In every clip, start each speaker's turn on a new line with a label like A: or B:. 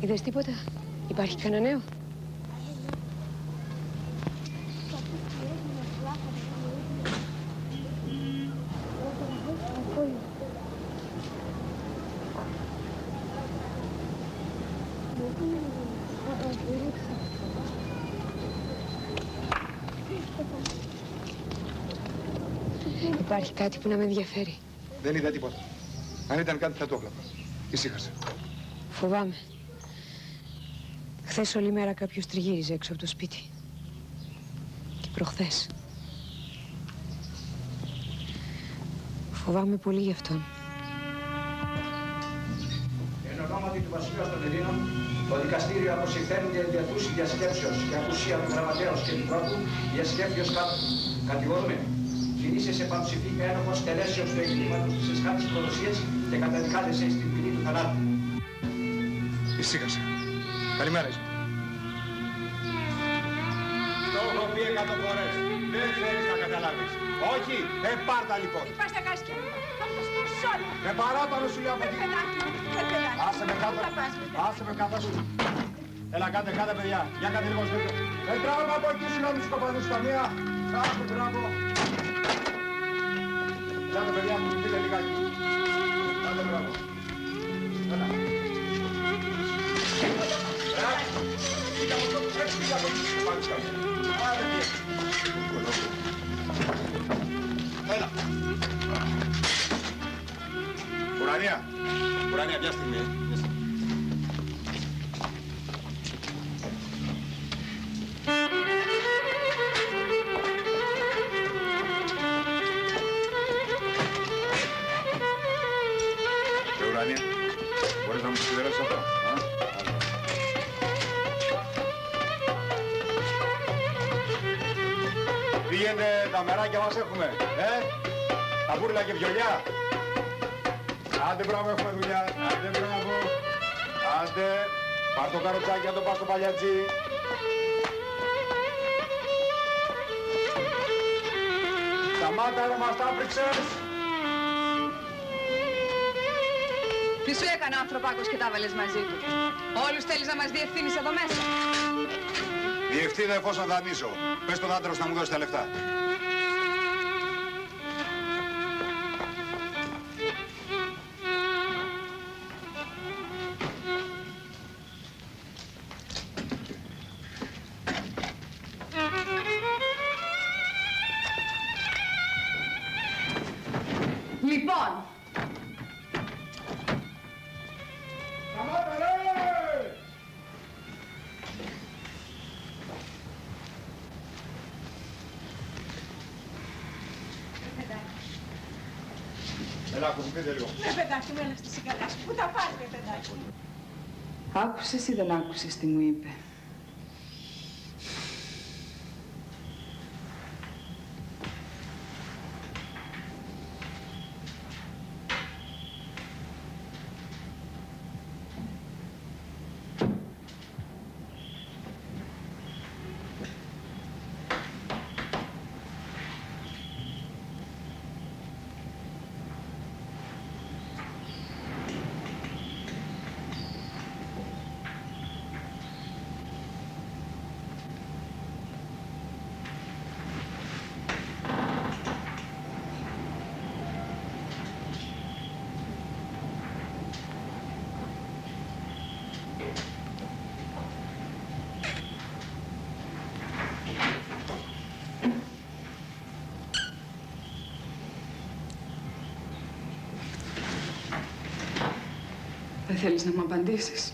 A: Είδες τίποτα? Υπάρχει κανένα νέο? Υπάρχει κάτι που να με ενδιαφέρει?
B: Δεν είδα τίποτα. Αν ήταν κάτι θα το έβλεπα. Ησύχασε.
A: Φοβάμαι. Χθες όλη μέρα κάποιος τριγύριζε έξω από το σπίτι. Και προχθές. Φοβάμαι πολύ γι' αυτόν.
C: Εν ονόματι του Βασιλείου των Ελλήνων, το δικαστήριο αποσυφθένει για διατούση διασκέψεως και απουσία του γραμματέως και του πρώτου διασκέφιος κάτω. Κατηγορούμενοι. Κινείσαι σε πανψηφί ένοχος τελέσεως του εγκλήματος της εσχάτης προδοσίας και καταδικάζεσαι στην ποινή του θανάτου.
B: Ησύχασε. Καλημέρα, Ισπα.
D: Το έχω πει 100 φορές. Δεν θέλεις να καταλάβεις. Όχι, πάρτα λοιπόν.
E: Υπάρχει τα κάσκια. Θα μου τα σπάσεις όλα.
D: Με παράπανο σου λέω από εκεί. Άσε με κάτω. Άσε με κάτω σου. Έλα κάτε παιδιά. Για κάτε λίγο σπίτι. Τράβω από εκεί σου να μην σκοπανούς τα μία. Άσε μπράβο. Κάτε παιδιά μου, πείτε λιγάκι. Κάτε μπράβο. Έλα. Κοίτα από το πρέπει πήγα από εκεί σου σκοπανούς τα μία. Άντε πήγε. Έλα. Ουρανία, μια στιγμή.
B: Ουρανία, μπορείς να μου σιδερώσεις αυτό?
D: Πήγαινε, τα μεράκια μας έχουμε, τα βούρλα και βιολιά. Άντε μπράβο, έχουμε δουλειά. Άντε μπράβο. Άντε. Πάρ' το καροτσάκι, να το πας στο παλιατζί. Σταμάτα ρε, μας τα άπρυξες.
E: Τι σου έκανε ο ανθρωπάκος και τα έβαλες μαζί του? Όλους θέλεις να μας διευθύνεις εδώ μέσα?
D: Διευθύνω εφόσον δανείσω. Πες τον άντρος να μου δώσει τα λεφτά.
E: Λοιπόν.
D: Σταμάτα ρε! Έλα, ακουστείτε λίγο.
E: Παιδάκι μου, έλα στη σιγαλιά σου. Πού τα πάρετε, παιδάκι μου?
F: Άκουσες ή δεν άκουσες τι μου είπε? Δεν θέλεις να μου απαντήσεις?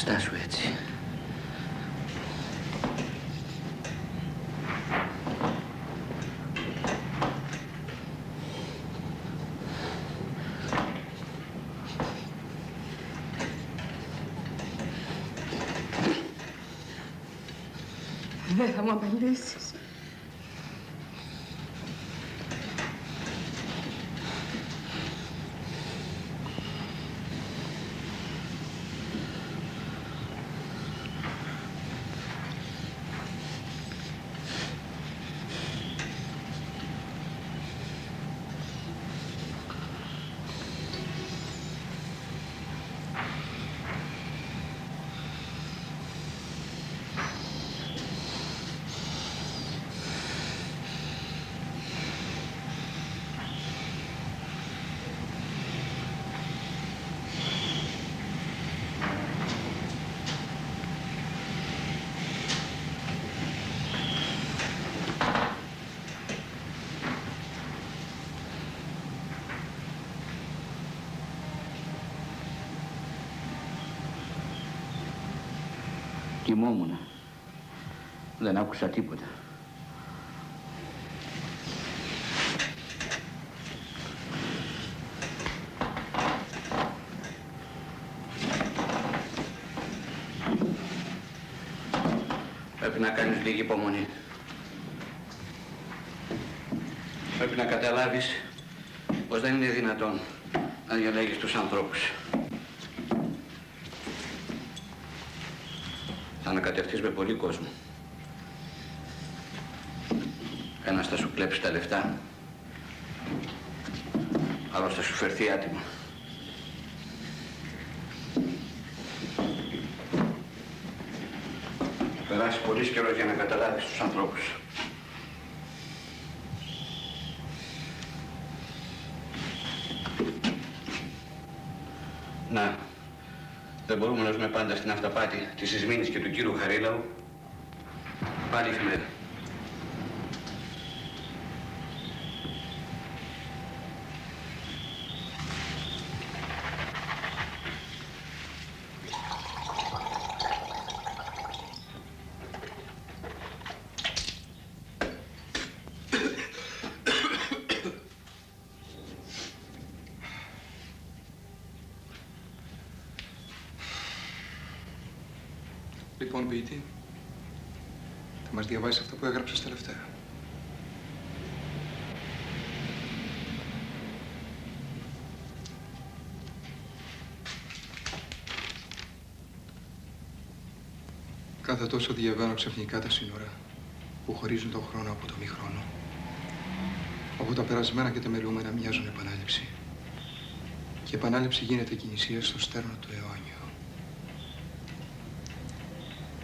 G: Στάσου έτσι.
F: Δεν θα μου απαντήσεις.
G: Κοιμόμουνα. Δεν άκουσα τίποτα. Πρέπει να κάνεις λίγη υπομονή. Πρέπει να καταλάβεις πως δεν είναι δυνατόν να διαλέγεις τους ανθρώπους. Θα ανακατευτείς με πολύ κόσμο. Ένας θα σου κλέψει τα λεφτά, άλλος θα σου φερθεί άτιμο. Θα περάσει πολύς καιρός για να καταλάβεις τους ανθρώπους. Να, δεν μπορούμε να ζούμε πάντα στην αυταπάτη της Ισμήνης και του κύριου Χαρίλαου. Πάλι εφημερίδα.
B: Λοιπόν, ποιητή, θα μας διαβάσεις αυτό που έγραψες τελευταία. Κάθε τόσο διαβαίνω ξαφνικά τα σύνορα που χωρίζουν τον χρόνο από το μη χρόνο, όπου τα περασμένα και τα μελούμενα μοιάζουν επανάληψη. Και η επανάληψη γίνεται κινησία στο στέρνο του αιώνιου.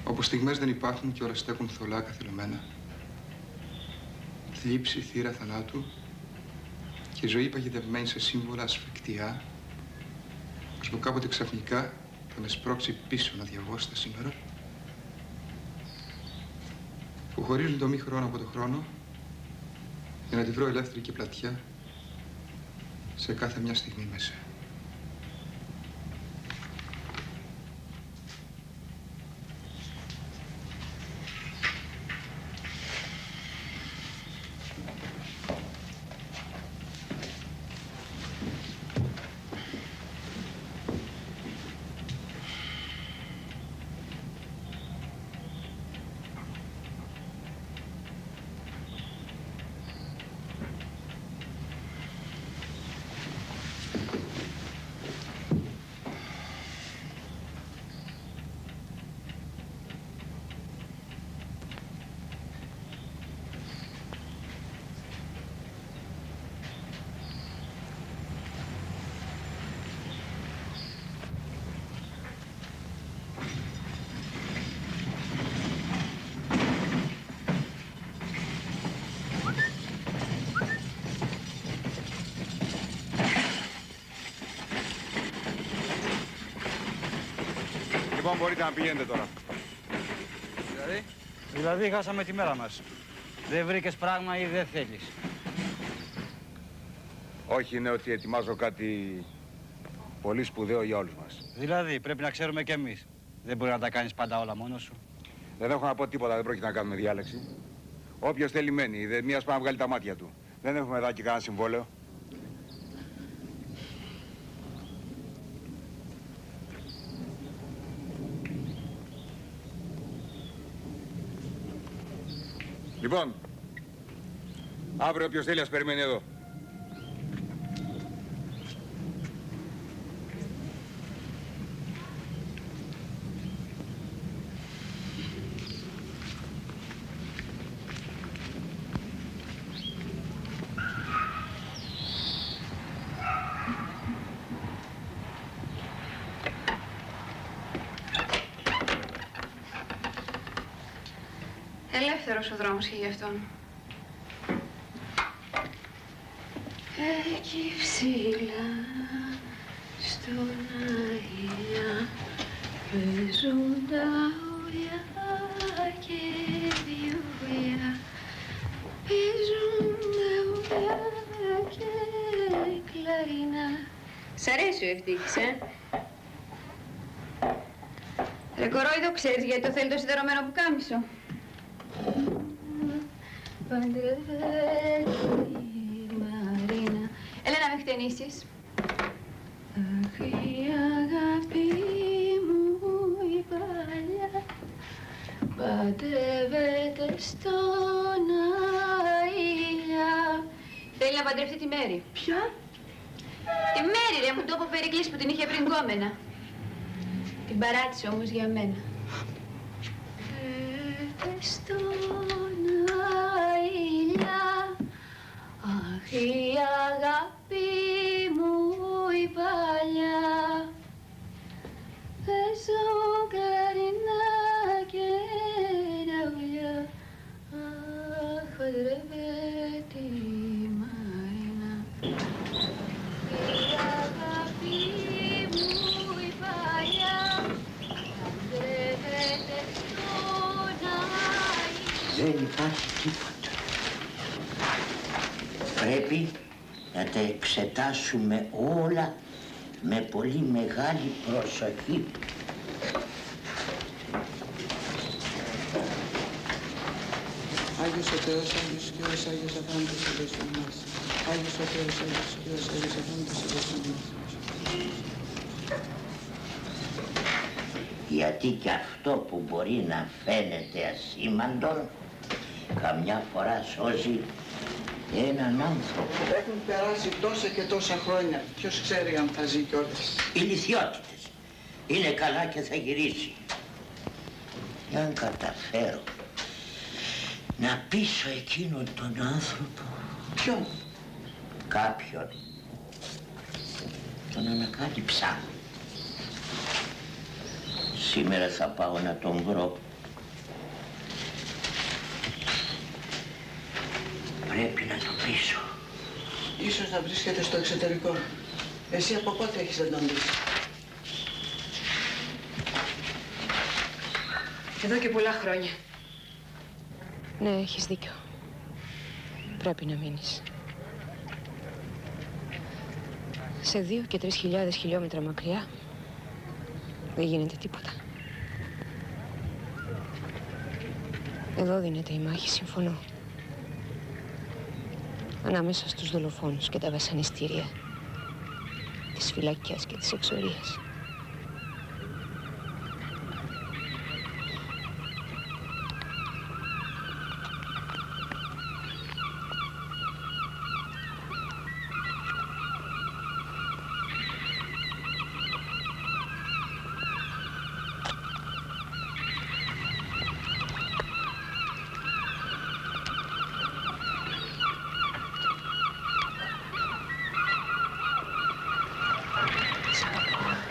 B: Όπου στιγμές δεν υπάρχουν και όλα στέκουν θολά καθυλωμένα. Θλίψη, θύρα θανάτου και ζωή παγιδευμένη σε σύμβολα ασφικτιά, ώσπου κάποτε ξαφνικά θα με σπρώξει πίσω να διαβώ στα σύνορα, που χωρίζουν το μη χρόνο από το χρόνο, για να τη βρω ελεύθερη και πλατιά σε κάθε μια στιγμή μέσα.
D: Λοιπόν, μπορείτε να πηγαίνετε τώρα.
H: Δηλαδή χάσαμε τη μέρα μας. Δεν βρήκες πράγμα ή δεν θέλεις.
D: Όχι, είναι ότι ετοιμάζω κάτι πολύ σπουδαίο για όλους μας.
H: Δηλαδή πρέπει να ξέρουμε κι εμείς. Δεν μπορεί να τα κάνεις πάντα όλα μόνος σου.
D: Δεν έχω να πω τίποτα, δεν πρόκειται να κάνουμε διάλεξη. Όποιος θέλει μένει, δεν μίας πάει να βγάλει τα μάτια του. Δεν έχουμε εδώ και κανένα συμβόλαιο. Λοιπόν, αύριο όποιος θέλει ας περιμένει εδώ.
E: Ελεύθερος ο δρόμος και γι' αυτόν.
F: Εκεί ψηλά στον αέρα παίζουν τα ουλιά και βιολιά. Παίζουν τα ουλιά και κλαρινά. Σ' αρέσει ο Ευτύχης,
E: Ρε κορόιδο, ξέρεις γιατί το θέλει το σιδερωμένο πουκάμισο?
F: Παντρεύεται η Μαρίνα.
E: Έλα να με χτενίσεις.
F: Αχ, η αγάπη μου η παλιά παντρεύεται στον αηλιά.
E: Θέλει να παντρευτεί τη Μέρη.
F: Ποια?
E: Τη Μέρη, ρε, μου το είπε ο Περικλής που την είχε πριν κόμενα. Την παράτησε όμως για μένα.
F: Στον αηλιά, αχ, η αγάπη μου η παλιά. Παίζουν κλαρινά και ναουλιά, αχ, παντρεύεται η Μαρίνα. Η αγάπη μου η παλιά, παντρεύεται στον αηλιά.
I: Δεν υπάρχει τίποτα. Πρέπει να τα εξετάσουμε όλα με πολύ μεγάλη προσοχή.
J: Άγιος ο Θεός, Άγιος και ως Άγιος Αφάντος ελέησον μας. Άγιος ο Θεός, Άγιος και ως Άγιος Αφάντος ελέησον μας.
I: Γιατί και αυτό που μπορεί να φαίνεται ασήμαντον, καμιά φορά σώζει έναν άνθρωπο.
J: Έχουν περάσει τόσα και τόσα χρόνια. Ποιος ξέρει αν θα ζει κιόλας.
I: Ηλιθιότητες. Είναι καλά και θα γυρίσει. Και αν καταφέρω να πείσω εκείνον τον άνθρωπο.
J: Ποιον?
I: Κάποιον. Τον ανακάλυψα. Σήμερα θα πάω να τον βρω. Πρέπει να τον πείσω.
J: Ίσως να βρίσκεται στο εξωτερικό. Εσύ από πότε έχεις να τον δεις?
E: Εδώ και πολλά χρόνια.
A: Ναι, έχεις δίκιο. Πρέπει να μείνεις. Σε 2 και 3.000 χιλιόμετρα μακριά δεν γίνεται τίποτα. Εδώ δίνεται η μάχη, συμφωνώ. Ανάμεσα στους δολοφόνους και τα βασανιστήρια της φυλακιάς και της εξορίας.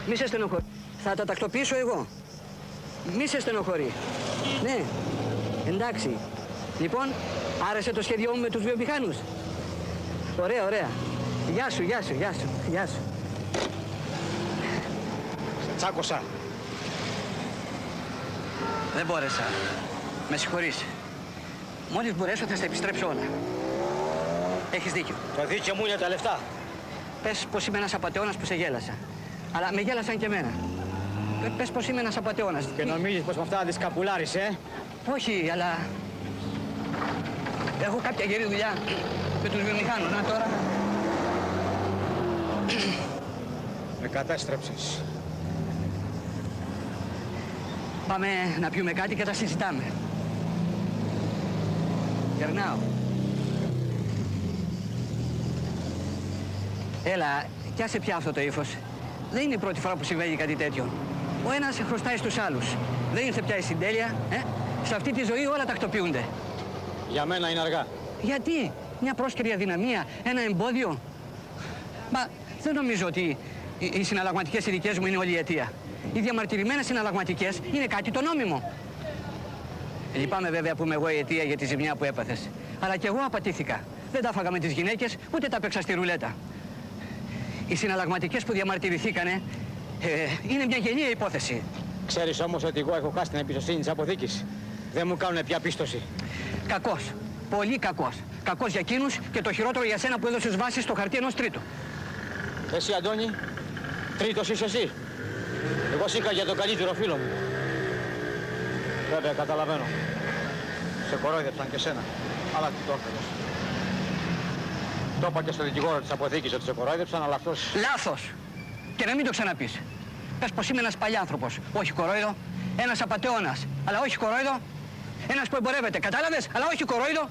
K: Μη σε στενοχωρεί. Θα τα τακτοποιήσω εγώ. Μη σε στενοχωρεί. Ναι. Εντάξει. Λοιπόν, άρεσε το σχέδιό μου με τους βιομηχάνους. Ωραία, ωραία. Γεια σου, γεια σου, γεια σου, γεια σου.
H: Τσάκωσα. Δεν μπόρεσα. Με συγχωρείς. Μόλις μπορέσω θα στα επιστρέψω όλα. Έχεις δίκιο.
K: Το δίκιο μου είναι τα λεφτά.
H: Πες πως είμαι ένας απατεώνας που σε γέλασα. Αλλά με γέλασαν και εμένα.
K: Πες πως είμαι ένας απατεώνας.
H: Και νομίζεις πως με αυτά να τις καπουλάρεις,
K: Όχι, αλλά... Έχω κάποια γερή δουλειά με τους βιομηχάνους. Να τώρα...
H: Με κατέστρεψες.
K: Πάμε να πιούμε κάτι και τα συζητάμε. Γερνάω. Έλα, κι άσε πια αυτό το ύφος. Δεν είναι η πρώτη φορά που συμβαίνει κάτι τέτοιο. Ο ένας χρωστάει στους άλλους. Δεν ήρθε πια η συντέλεια, Σε αυτή τη ζωή όλα τακτοποιούνται.
H: Για μένα είναι αργά.
K: Γιατί? Μια πρόσκαιρη αδυναμία, ένα εμπόδιο. Μα δεν νομίζω ότι οι συναλλαγματικές οι δικές μου είναι όλη η αιτία. Οι διαμαρτυρημένες συναλλαγματικές είναι κάτι το νόμιμο. Λυπάμαι βέβαια που είμαι εγώ η αιτία για τη ζημιά που έπαθες. Αλλά κι εγώ απατήθηκα. Δεν τα έφαγα με τις γυναίκες, ούτε τα παίξα στη ρουλέτα. Οι συναλλαγματικές που διαμαρτυρηθήκανε είναι μια γελία υπόθεση.
H: Ξέρεις όμως ότι εγώ έχω χάσει την εμπιστοσύνη της αποθήκης. Δεν μου κάνουν πια πίστοση.
K: Κακός. Πολύ κακός. Κακός για εκείνους και το χειρότερο για σένα που έδωσες βάση στο χαρτί ενός τρίτου.
H: Εσύ, Αντώνη, τρίτος είσαι εσύ. Εγώ σήκα για τον καλύτερο φίλο μου. Βέβαια, καταλαβαίνω. Σε κορόιδεψαν και σένα. Αλλά τι το έφερες. Το είπα και στο δικηγόρο της αποθήκης ότι σε κορόιδεψαν, αλλά αυτός...
K: Λάθος. Και να μην το ξαναπείς. Πες πως είμαι ένας παλιάνθρωπος. Όχι κορόιδο. Ένας απατεώνας. Αλλά όχι κορόιδο. Ένας που εμπορεύεται. Κατάλαβες. Αλλά όχι κορόιδο.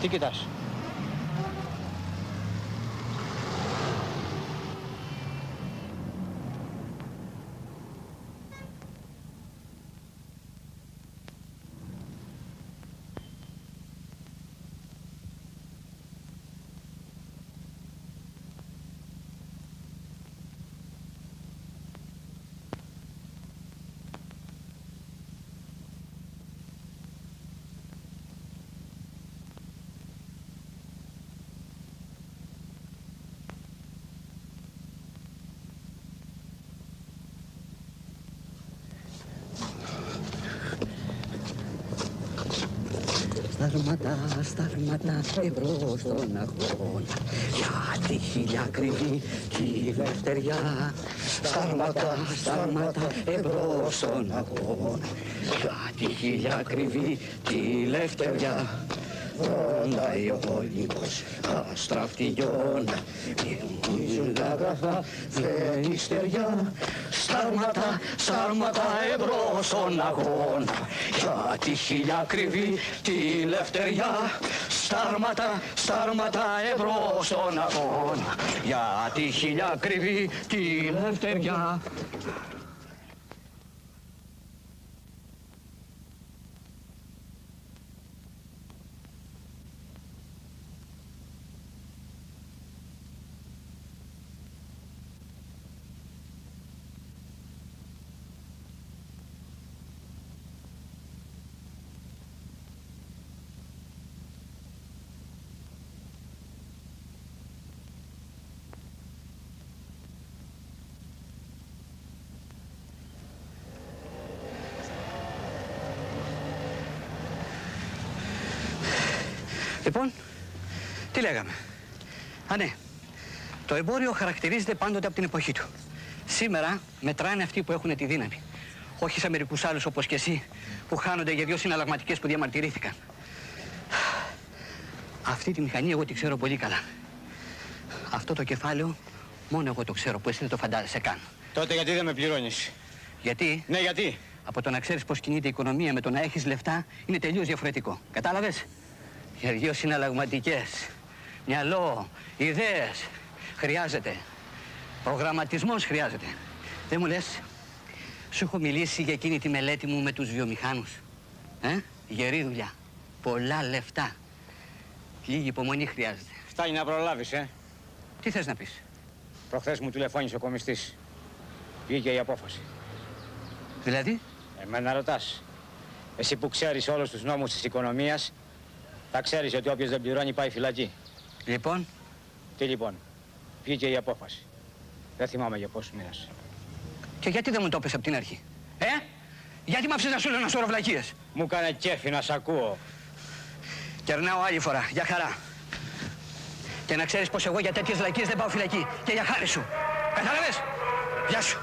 H: Τι κοιτάς?
K: Στάρματα εμπρός στον αγώνα, για τη χιλιά κρυβή κι η ελευθεριά. Στάρματα εμπρός στον αγώνα, για τη χιλιά κρυβή κι η ελευθεριά. Ρόνταει ο πόλεμος, αστραφτιώνα, μυρμίζουν τα γραφά, βγαίνει στεριά. Στάρματα εμπρός στον αγώνα, για τη χιλιά κρυβή τη ελευθεριά. Στάρματα εμπρός στον αγώνα, για τη χιλιά κρυβή τη ελευθεριά. Λοιπόν, τι λέγαμε? Α, ναι. Το εμπόριο χαρακτηρίζεται πάντοτε από την εποχή του. Σήμερα μετράνε αυτοί που έχουν τη δύναμη. Όχι σε μερικούς άλλους όπως και εσύ που χάνονται για δύο συναλλαγματικές που διαμαρτυρήθηκαν. Αυτή τη μηχανή εγώ τη ξέρω πολύ καλά. Αυτό το κεφάλαιο μόνο εγώ το ξέρω που εσύ δεν το φαντάζεσαι καν.
H: Τότε γιατί δεν με πληρώνεις?
K: Γιατί?
H: Ναι, γιατί?
K: Από το να ξέρεις πώς κινείται η οικονομία με το να έχεις λεφτά είναι τελείως διαφορετικό. Κατάλαβες? Για δύο συναλλαγματικές, μυαλό, ιδέες χρειάζεται. Προγραμματισμός χρειάζεται. Δεν μου λες, σου έχω μιλήσει για εκείνη τη μελέτη μου με τους βιομηχάνους. Γερή δουλειά, πολλά λεφτά. Λίγη υπομονή χρειάζεται.
H: Φτάνει να προλάβεις,
K: Τι θες να πεις?
H: Προχθές μου τηλεφώνησε ο κομιστής. Βγήκε η απόφαση.
K: Δηλαδή?
H: Εμένα ρωτάς. Εσύ που ξέρεις όλους τους νόμους της οικονομίας, θα ξέρεις ότι όποιος δεν πληρώνει πάει φυλακή.
K: Λοιπόν?
H: Τι λοιπόν? Βγήκε η απόφαση. Δεν θυμάμαι για πόσους μήνες.
K: Και γιατί δεν μου το πες από την αρχή? Γιατί μ' άφησες να σου λέω ένα σώρο βλακίες?
H: Μου κάνε κέφι να σ' ακούω.
K: Κερνάω άλλη φορά. Για χαρά. Και να ξέρεις πως εγώ για τέτοιες λαϊκίες δεν πάω φυλακή. Και για χάρη σου. Κατάλαβες? Γεια σου.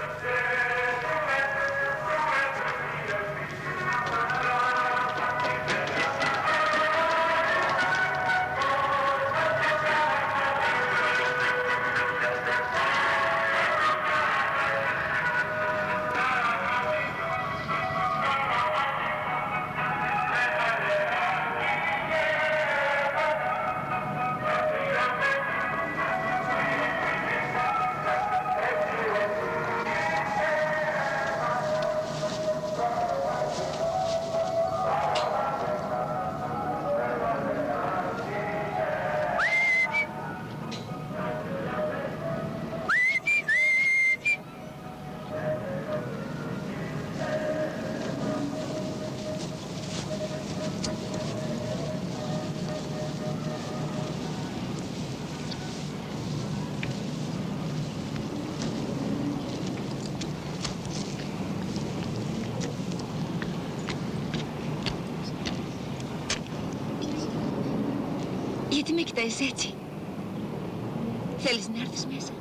E: Γιατί με κοιτάζεις έτσι? Θέλεις να έρθεις μέσα?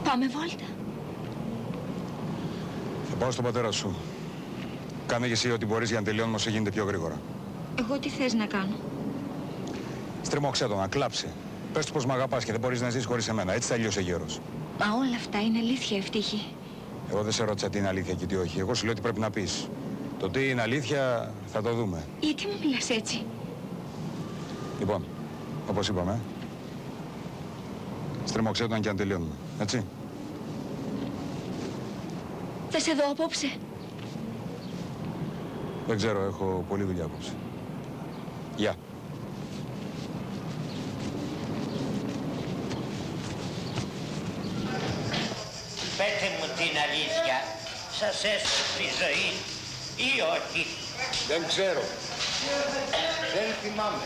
E: Πάμε βόλτα.
D: Θα πάω στον πατέρα σου. Κάνε και εσύ ό,τι μπορείς για να τελειώνουμε όσο γίνεται πιο γρήγορα.
E: Εγώ τι θες να κάνω?
D: Στριμώξε τον, να κλάψει. Πες του πως μ' αγαπάς και δεν μπορείς να ζήσεις χωρίς εμένα. Έτσι θα λιώσει γέρος.
E: Μα όλα αυτά είναι αλήθεια, Ευτύχη.
D: Εγώ δεν σε ρώτησα τι είναι αλήθεια και τι όχι. Εγώ σου λέω τι πρέπει να πεις. Το τι είναι αλήθεια θα το δούμε.
E: Γιατί μου μιλάς έτσι?
D: Λοιπόν, όπως είπαμε, στριμώξε τον και αν τελειώνουμε. Έτσι.
E: Θα σε δω απόψε.
D: Δεν ξέρω, έχω πολλή δουλειά απόψε. Γεια.
I: Πέτε μου την αλήθεια, σας έστω στη ζωή ή όχι?
D: Δεν ξέρω. Δεν θυμάμαι.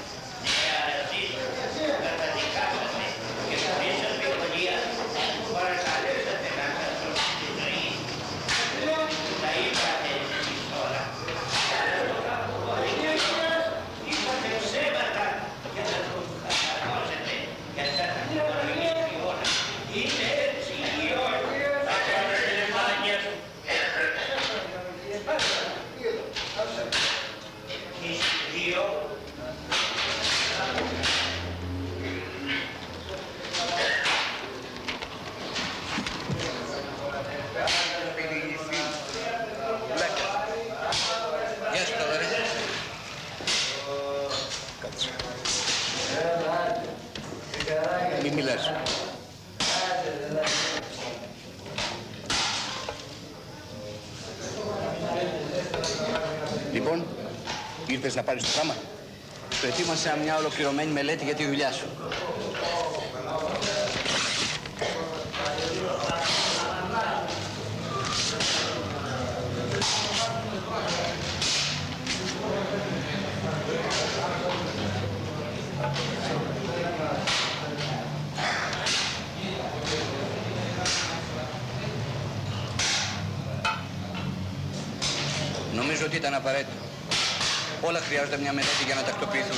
I: Καταδικάσατε και χωρίς αμφιβολία παρακαλέσατε να σας δώσει τη ζωή. Τα είπατε εσείς τώρα. Είπατε ψέματα για να το χαλαρώσετε και αυτά τα κατανοήσει όλα. Είναι έτσι ή όχι? Θα κάνετε λεμάνια σου. Είστε δύο.
K: Γεια σου, Θοδωρή.
D: Κάτσε.
K: Μη μιλάς.
C: Λοιπόν, ήρθες να πάρεις το πράγμα?
K: Το ετοίμασα μια ολοκληρωμένη μελέτη για τη δουλειά σου. Νομίζω ότι ήταν απαραίτητο. Όλα χρειάζονται μια μελέτη για να τακτοποιηθούν.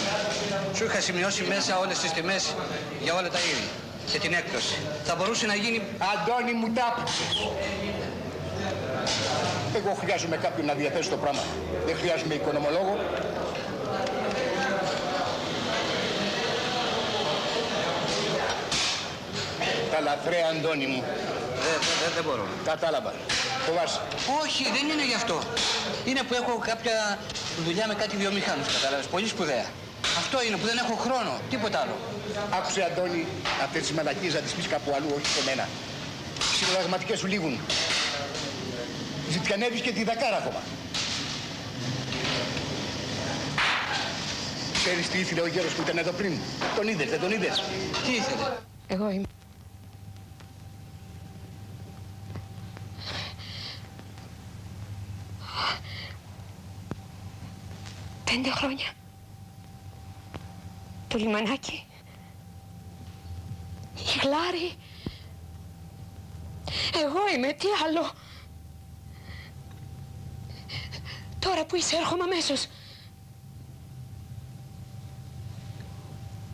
K: Σου είχα σημειώσει μέσα όλες τις τιμές για όλα τα είδη και την έκπτωση. Θα μπορούσε να γίνει...
C: Αντώνη, μου τα άπλωσες. Εγώ χρειάζομαι κάποιον να διαθέσει το πράγμα. Δεν χρειάζομαι οικονομολόγο. Τα λαθρέα, Αντώνη μου.
K: Δεν μπορώ.
C: Κατάλαβα. Φοβάσαι.
K: Όχι, δεν είναι γι' αυτό. Είναι που έχω κάποια δουλειά με κάτι βιομηχάνους, κατάλαβες. Πολύ σπουδαία. Αυτό είναι που δεν έχω χρόνο. Τίποτα άλλο.
C: Άκουσε, Αντώνη, αυτές τις μαλακίες να τις πεις κάπου αλλού, όχι σε μένα. Οι συνταγματικές σου λήγουν. Ζητιανεύεις και τη δακάρα ακόμα. Ξέρεις τι ήθελε ο γέρος που ήταν εδώ πριν? Τον είδες, δεν τον είδες?
K: Τι ήθελε?
A: Εγώ είμαι. Πέντε χρόνια. Το στο λιμανάκι. Η Γλάρη. Εγώ είμαι, τι άλλο. Τώρα που είσαι, έρχομαι αμέσως.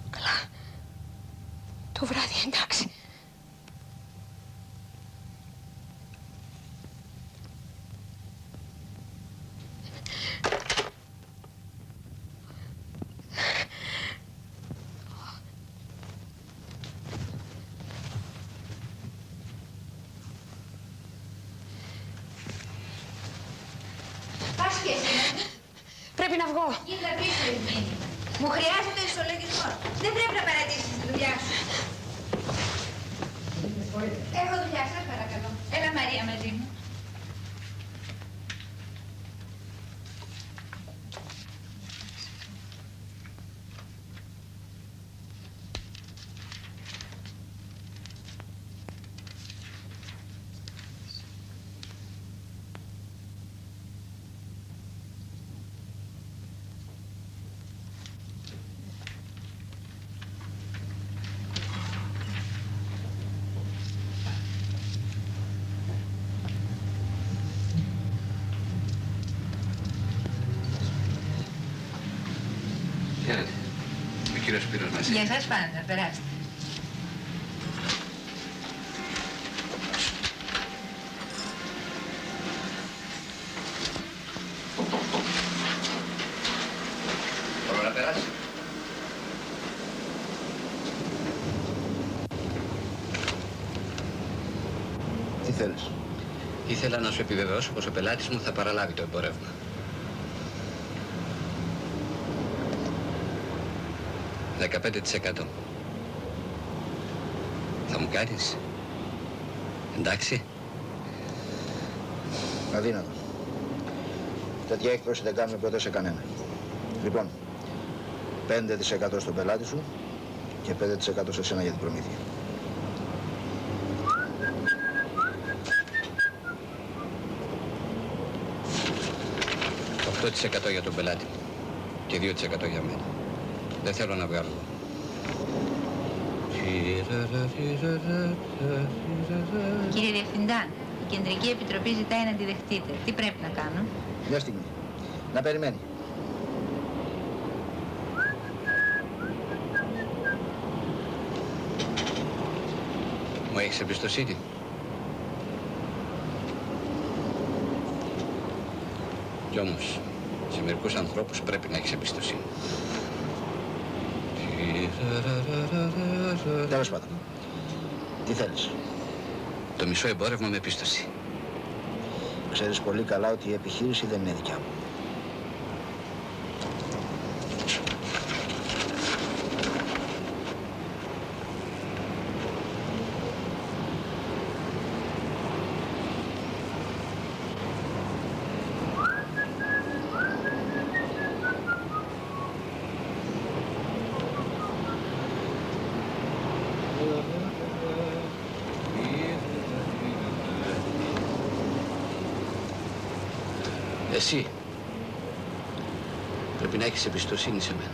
A: Καλά. Το βράδυ, εντάξει. Πρέπει να βγω.
E: Κοίτα πίσω, Ειρήνη. Μου χρειάζεται ισολογισμό. Δεν πρέπει να παρατήσεις τη δουλειά σου. Έχω δουλειά, σας παρακαλώ. Έλα Μαρία μαζί μου.
G: Χαίρετε. Ο κύριος Σπύρος μας.
E: Γεια σας πάντα, περάστε.
G: Μπορώ να περάσει.
C: Τι θέλεις?
G: Ήθελα να σου επιβεβαιώσω πως ο πελάτης μου θα παραλάβει το εμπόρευμα. $15%. Θα μου κάνεις? Εντάξει.
C: Αδύνατο. Τέτοια έκπτωση δεν κάνουμε ποτέ σε κανένα. Λοιπόν, 5% στον πελάτη σου και 5% σε σένα για την προμήθεια.
G: 8% για τον πελάτη μου και 2% για μένα. Δεν θέλω να βγάλω.
E: Κύριε Διευθυντά, η Κεντρική Επιτροπή ζητάει να τη δεχτείτε. Τι πρέπει να κάνω?
C: Μια στιγμή. Να περιμένει.
G: Μου έχεις εμπιστοσύνη? Κι όμως, σε μερικούς ανθρώπους πρέπει να έχεις εμπιστοσύνη.
C: Τέλος πάντων. Τι θέλεις?
G: Το μισό εμπόρευμα με πίστοση.
C: Ξέρεις πολύ καλά ότι η επιχείρηση δεν είναι δικιά μου.
G: Εσύ πρέπει να έχεις εμπιστοσύνη σε μένα.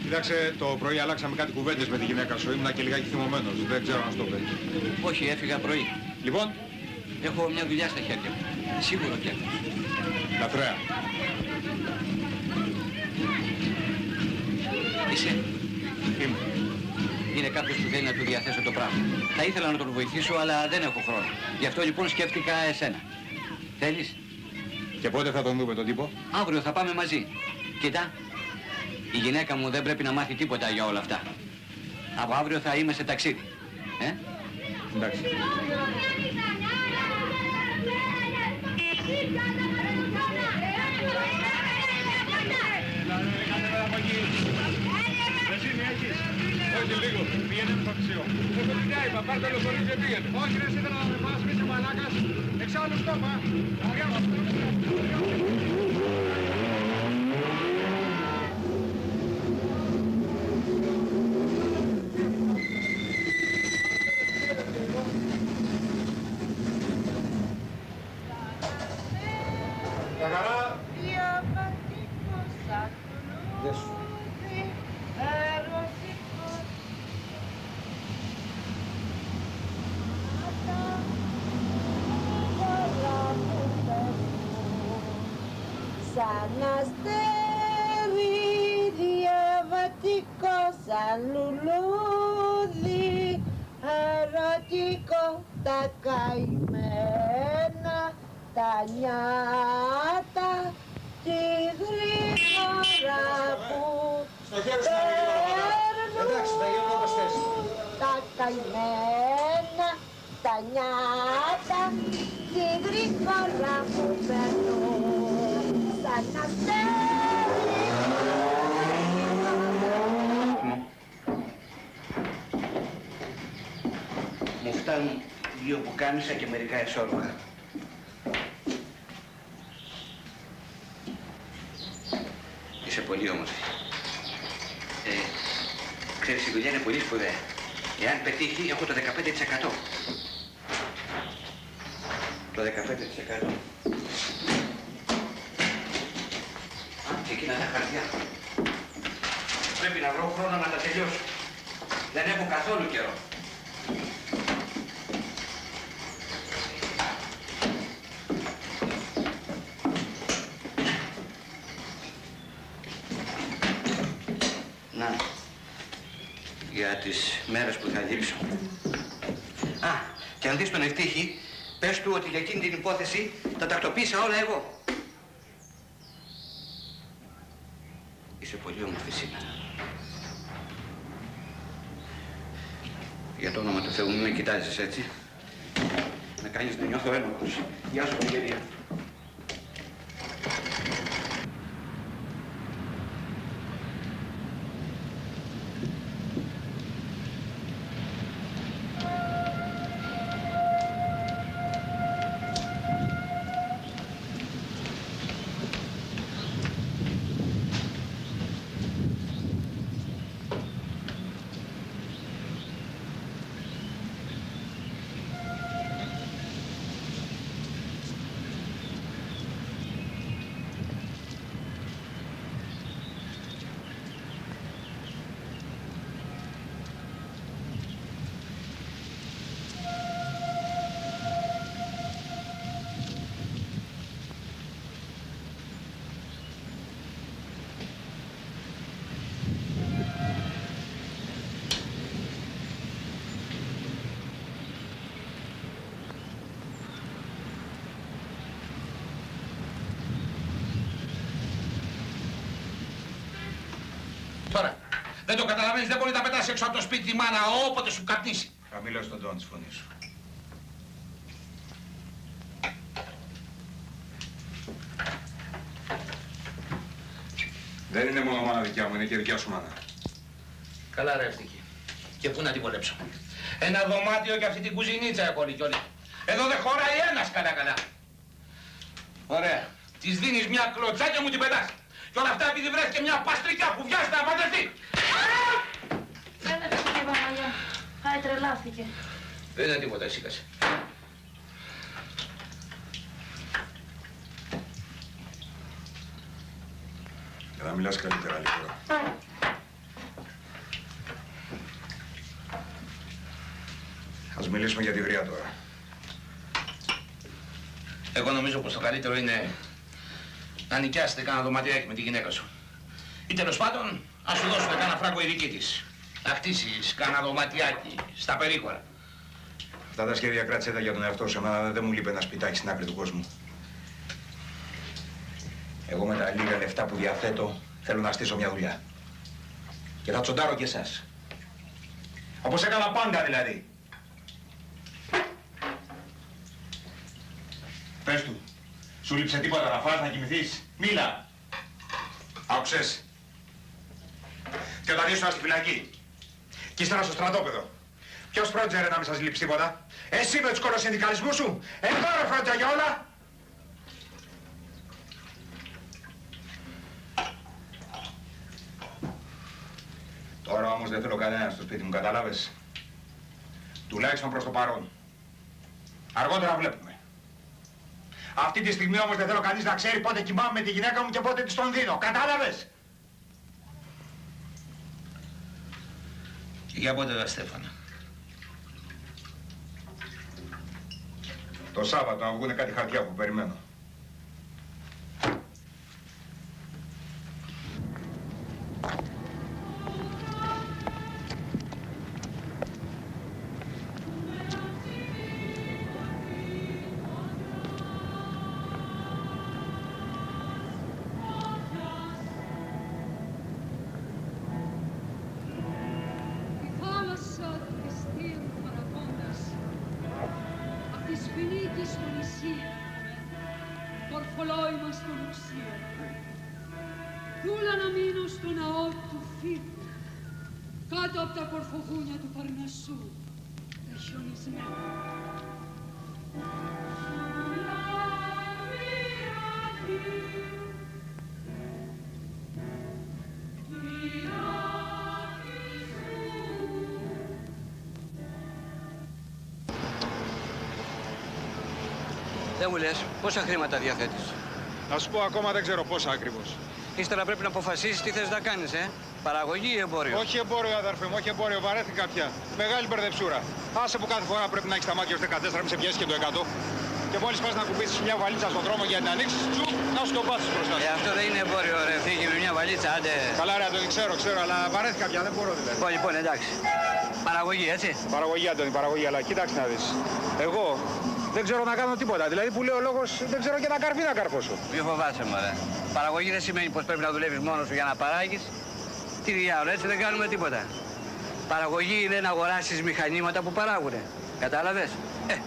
D: Κοίταξε, το πρωί αλλάξαμε κάτι κουβέντες με τη γυναίκα σου. Ήμουνα και λιγάκι θυμωμένος. Δεν ξέρω αν στο πες.
G: Όχι, έφυγα πρωί.
D: Λοιπόν,
G: έχω μια δουλειά στα χέρια μου. Σίγουρο κι έχω.
D: Λατρέα.
G: Είσαι?
D: Είμαι.
G: Είναι κάποιος που θέλει να του διαθέσω το πράγμα. Θα ήθελα να τον βοηθήσω, αλλά δεν έχω χρόνο. Γι' αυτό λοιπόν σκέφτηκα εσένα. Θέλεις?
D: Και πότε θα τον δούμε τον τύπο?
G: Αύριο θα πάμε μαζί. Κοίτα, η γυναίκα μου δεν πρέπει να μάθει τίποτα για όλα αυτά. Από αύριο θα είμαι σε ταξίδι.
D: Εντάξει. πάρτε λεωφορείο και πήγαινε. Όχι ρε, ήθελα να με πας, μη είσαι μαλάκας. Εξάλλου στόπα. Τα χαρά.
K: Γεια σου.
F: Σαν αστέρι διαβατικό, σαν λουλούδι ερωτικό, τα καημένα τα νιάτα τη γρήγορα που παίρνουν τα καημένα τα νιάτα τη γρήγορα που παίρνουν σαν αστέρι.
I: Μου φτάνουν 2 πουκάμισα και μερικά εσώρουχα.
G: Είσαι πολύ όμορφη. Ξέρεις, η δουλειά είναι πολύ σπουδαία. Εάν πετύχει, έχω το 15%. Το 15%. Και εκείνα τα χαρτιά. Πρέπει να βρω χρόνο να τα τελειώσω. Δεν έχω καθόλου καιρό. Να, για τις μέρες που θα λείψω. Α, και αν δεις τον Ευτύχη, πες του ότι για εκείνη την υπόθεση τα τακτοποίησα όλα εγώ. Είσαι πολύ όμορφη σήμερα. Για το όνομα του Θεού μην με κοιτάζεις έτσι. Με κάνεις να νιώθω ένοχος. Γεια σου, Βαγγέλια.
L: Τώρα, δεν το καταλαβαίνεις, δεν μπορεί να πετάσει έξω από το σπίτι τη μάνα όποτε σου καπνίσει.
D: Χαμήλω στον τόνο της φωνής σου. Δεν είναι μόνο μάνα δικιά μου, είναι και δικιά σου μάνα.
L: Καλά ρε Ευτυχή. Και πού να την βολέψω. Ένα δωμάτιο και αυτή την κουζινίτσα έχω όλοι κι όλοι. Εδώ δεν χωράει ένας καλά. Ωραία. Της δίνεις μια κλωτσά και μου την πετάς. Κι όλα αυτά επειδή βρέθηκε μια παστρικιά που βιάζεται να παντρευτεί.
E: Δεν έφυγε Παπαγιά. Πάει τρελάθηκε.
L: Δεν είναι τίποτα, ησύχασε.
D: Για να μιλάς καλύτερα λίγο. Ας μιλήσουμε για τη γριά τώρα.
L: Εγώ νομίζω πως το καλύτερο είναι να νοικιάσετε κάνα δωματιάκι με τη γυναίκα σου. Ή τέλος πάντων, ας σου δώσουμε κάνα φράγκο η δική της. Να χτίσεις κάνα δωματιάκι στα περίγωρα.
D: Αυτά τα σχέδια κράτησε τα για τον εαυτό σου. Εμένα δεν μου λείπει ένα σπιτάκι στην άκρη του κόσμου. Εγώ με τα λίγα λεφτά που διαθέτω θέλω να στήσω μια δουλειά. Και θα τσοντάρω και εσάς. Όπως έκανα πάντα δηλαδή. Πες του, σου λείψε τίποτα να φας, να κοιμηθείς. Μίλα. Άκουσες. Και όταν ήσουν στη φυλακή. Και ύστερα στο στρατόπεδο. Ποιος φρόντιζε να μην σας λείψει τίποτα? Εσύ με τους κολοσυνδικαλισμούς σου? Εγώ ρε φρόντιζα για όλα! Τώρα όμως δεν θέλω κανένα στο σπίτι μου, καταλάβες? Τουλάχιστον προς το παρόν. Αργότερα βλέπουμε. Αυτή τη στιγμή όμως δεν θέλω κανείς να ξέρει πότε κοιμάμαι με τη γυναίκα μου και πότε της τον δίνω. Κατάλαβες?
L: Και για πότε τα Στέφανα?
D: Το Σάββατο να βγουνε κάτι χαρτιά που περιμένω.
M: Κάτω από τα κορφογούνια του Παρνασσού, τα χιονισμένα.
K: Δεν μου λες, πόσα χρήματα διαθέτεις?
D: Να σου πω, ακόμα δεν ξέρω πόσα ακριβώς.
K: Ύστερα πρέπει να αποφασίσεις τι θες να κάνεις, Παραγωγή ή εμπόριο?
D: Όχι εμπόριο, αδερφέ μου, όχι εμπόριο. Βαρέθηκα πια. Μεγάλη μπερδεψούρα. Άσε που κάθε φορά πρέπει να έχεις τα μάτια ως 14, μη σε πιέσει και το 100. Και μόλις πας να κουμπίσεις μια βαλίτσα στον δρόμο για να την ανοίξεις, τσου, να σου το πάθεις μπροστά σου.
K: Αυτό δεν είναι εμπόριο, ρε. Φύγει με μια βαλίτσα, άντε.
D: Καλά, ρε, Αντώνη, ξέρω, αλλά βαρέθηκα πια, δεν μπορώ δηλαδή.
K: Λοιπόν, εντάξει. Παραγωγή, έτσι.
D: Παραγωγή, Αντώνη, παραγωγή, αλλά κοίταξε να δεις. Εγώ δεν ξέρω να κάνω τίποτα. Δηλαδή που λέει ο λόγος, δεν ξέρω και να καρφί να καρφώσω.
K: Μη φοβάσαι, μωρέ. Παραγωγή δεν σημαίνει πως πρέπει να δουλεύεις μόνος σου για να παράγεις. Τι διάολο, έτσι δεν κάνουμε τίποτα. Παραγωγή είναι να αγοράσεις μηχανήματα που παράγουνε. Κατάλαβες?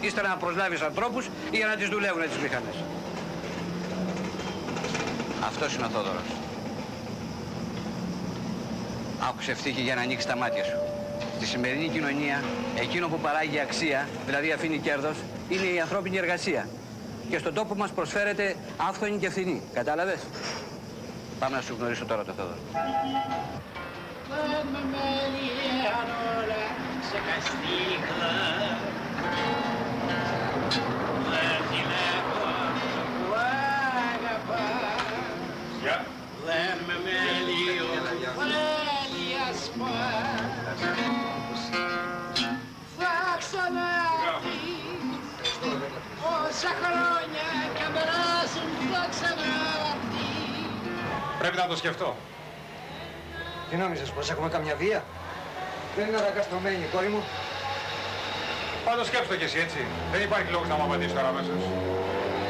K: Ύστερα να προσλάβεις ανθρώπους για να τις δουλεύουνε τις μηχανές. Αυτός είναι ο Θόδωρος. Άκουσε ευτύχη για να ανοίξεις τα μάτια σου. Στη σημερινή κοινωνία, εκείνο που παράγει αξία, δηλαδή αφήνει κέρδος, είναι η ανθρώπινη εργασία. Και στον τόπο μας προσφέρεται άφθονη και φθηνή. Κατάλαβες? Πάμε να σου γνωρίσω τώρα το Θόδωρο.
M: Όσα χρόνια κι αν περάσουν θα ξανάρθει.
D: Πρέπει να το σκεφτώ.
K: Τι νόμιζες, πως έχουμε καμιά βία? Δεν είναι αναγκαστρωμένη η κόρη μου.
D: Πάντως σκέψτε κι εσύ, έτσι. Δεν υπάρχει λόγος να μου απαντήσεις τώρα αμέσως.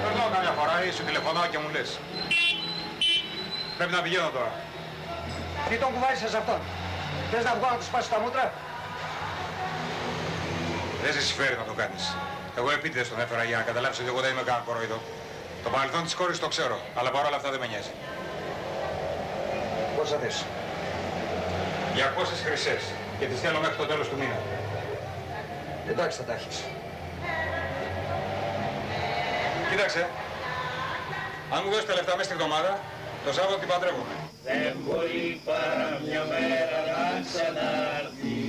D: Περνάω καμιά φορά ή σου τηλεφωνάω και μου λες. Πρέπει να πηγαίνω τώρα.
K: Τι τον κουβάλισες σε αυτόν? Θες να βγω να του σπάσεις τα μούτρα?
D: Δεν σε συμφέρει να το κάνεις. Εγώ επίτηδες τον έφερα για να καταλάβεις ότι εγώ δεν είμαι κανένα κοροϊδό. Το παρελθόν της κόρης το ξέρω, αλλά παρόλα αυτά δεν με νοιάζει.
K: Πόσα θες?
D: 200 χρυσές και τις θέλω μέχρι το τέλος του μήνα.
K: Εντάξει, θα τα έχεις.
D: Κοίταξε, αν μου δώσεις τα λεφτά μέσα στην εβδομάδα, το Σάββατο την παντρεύομαι.
I: Δεν μπορεί παρά μια μέρα να ξανάρθει.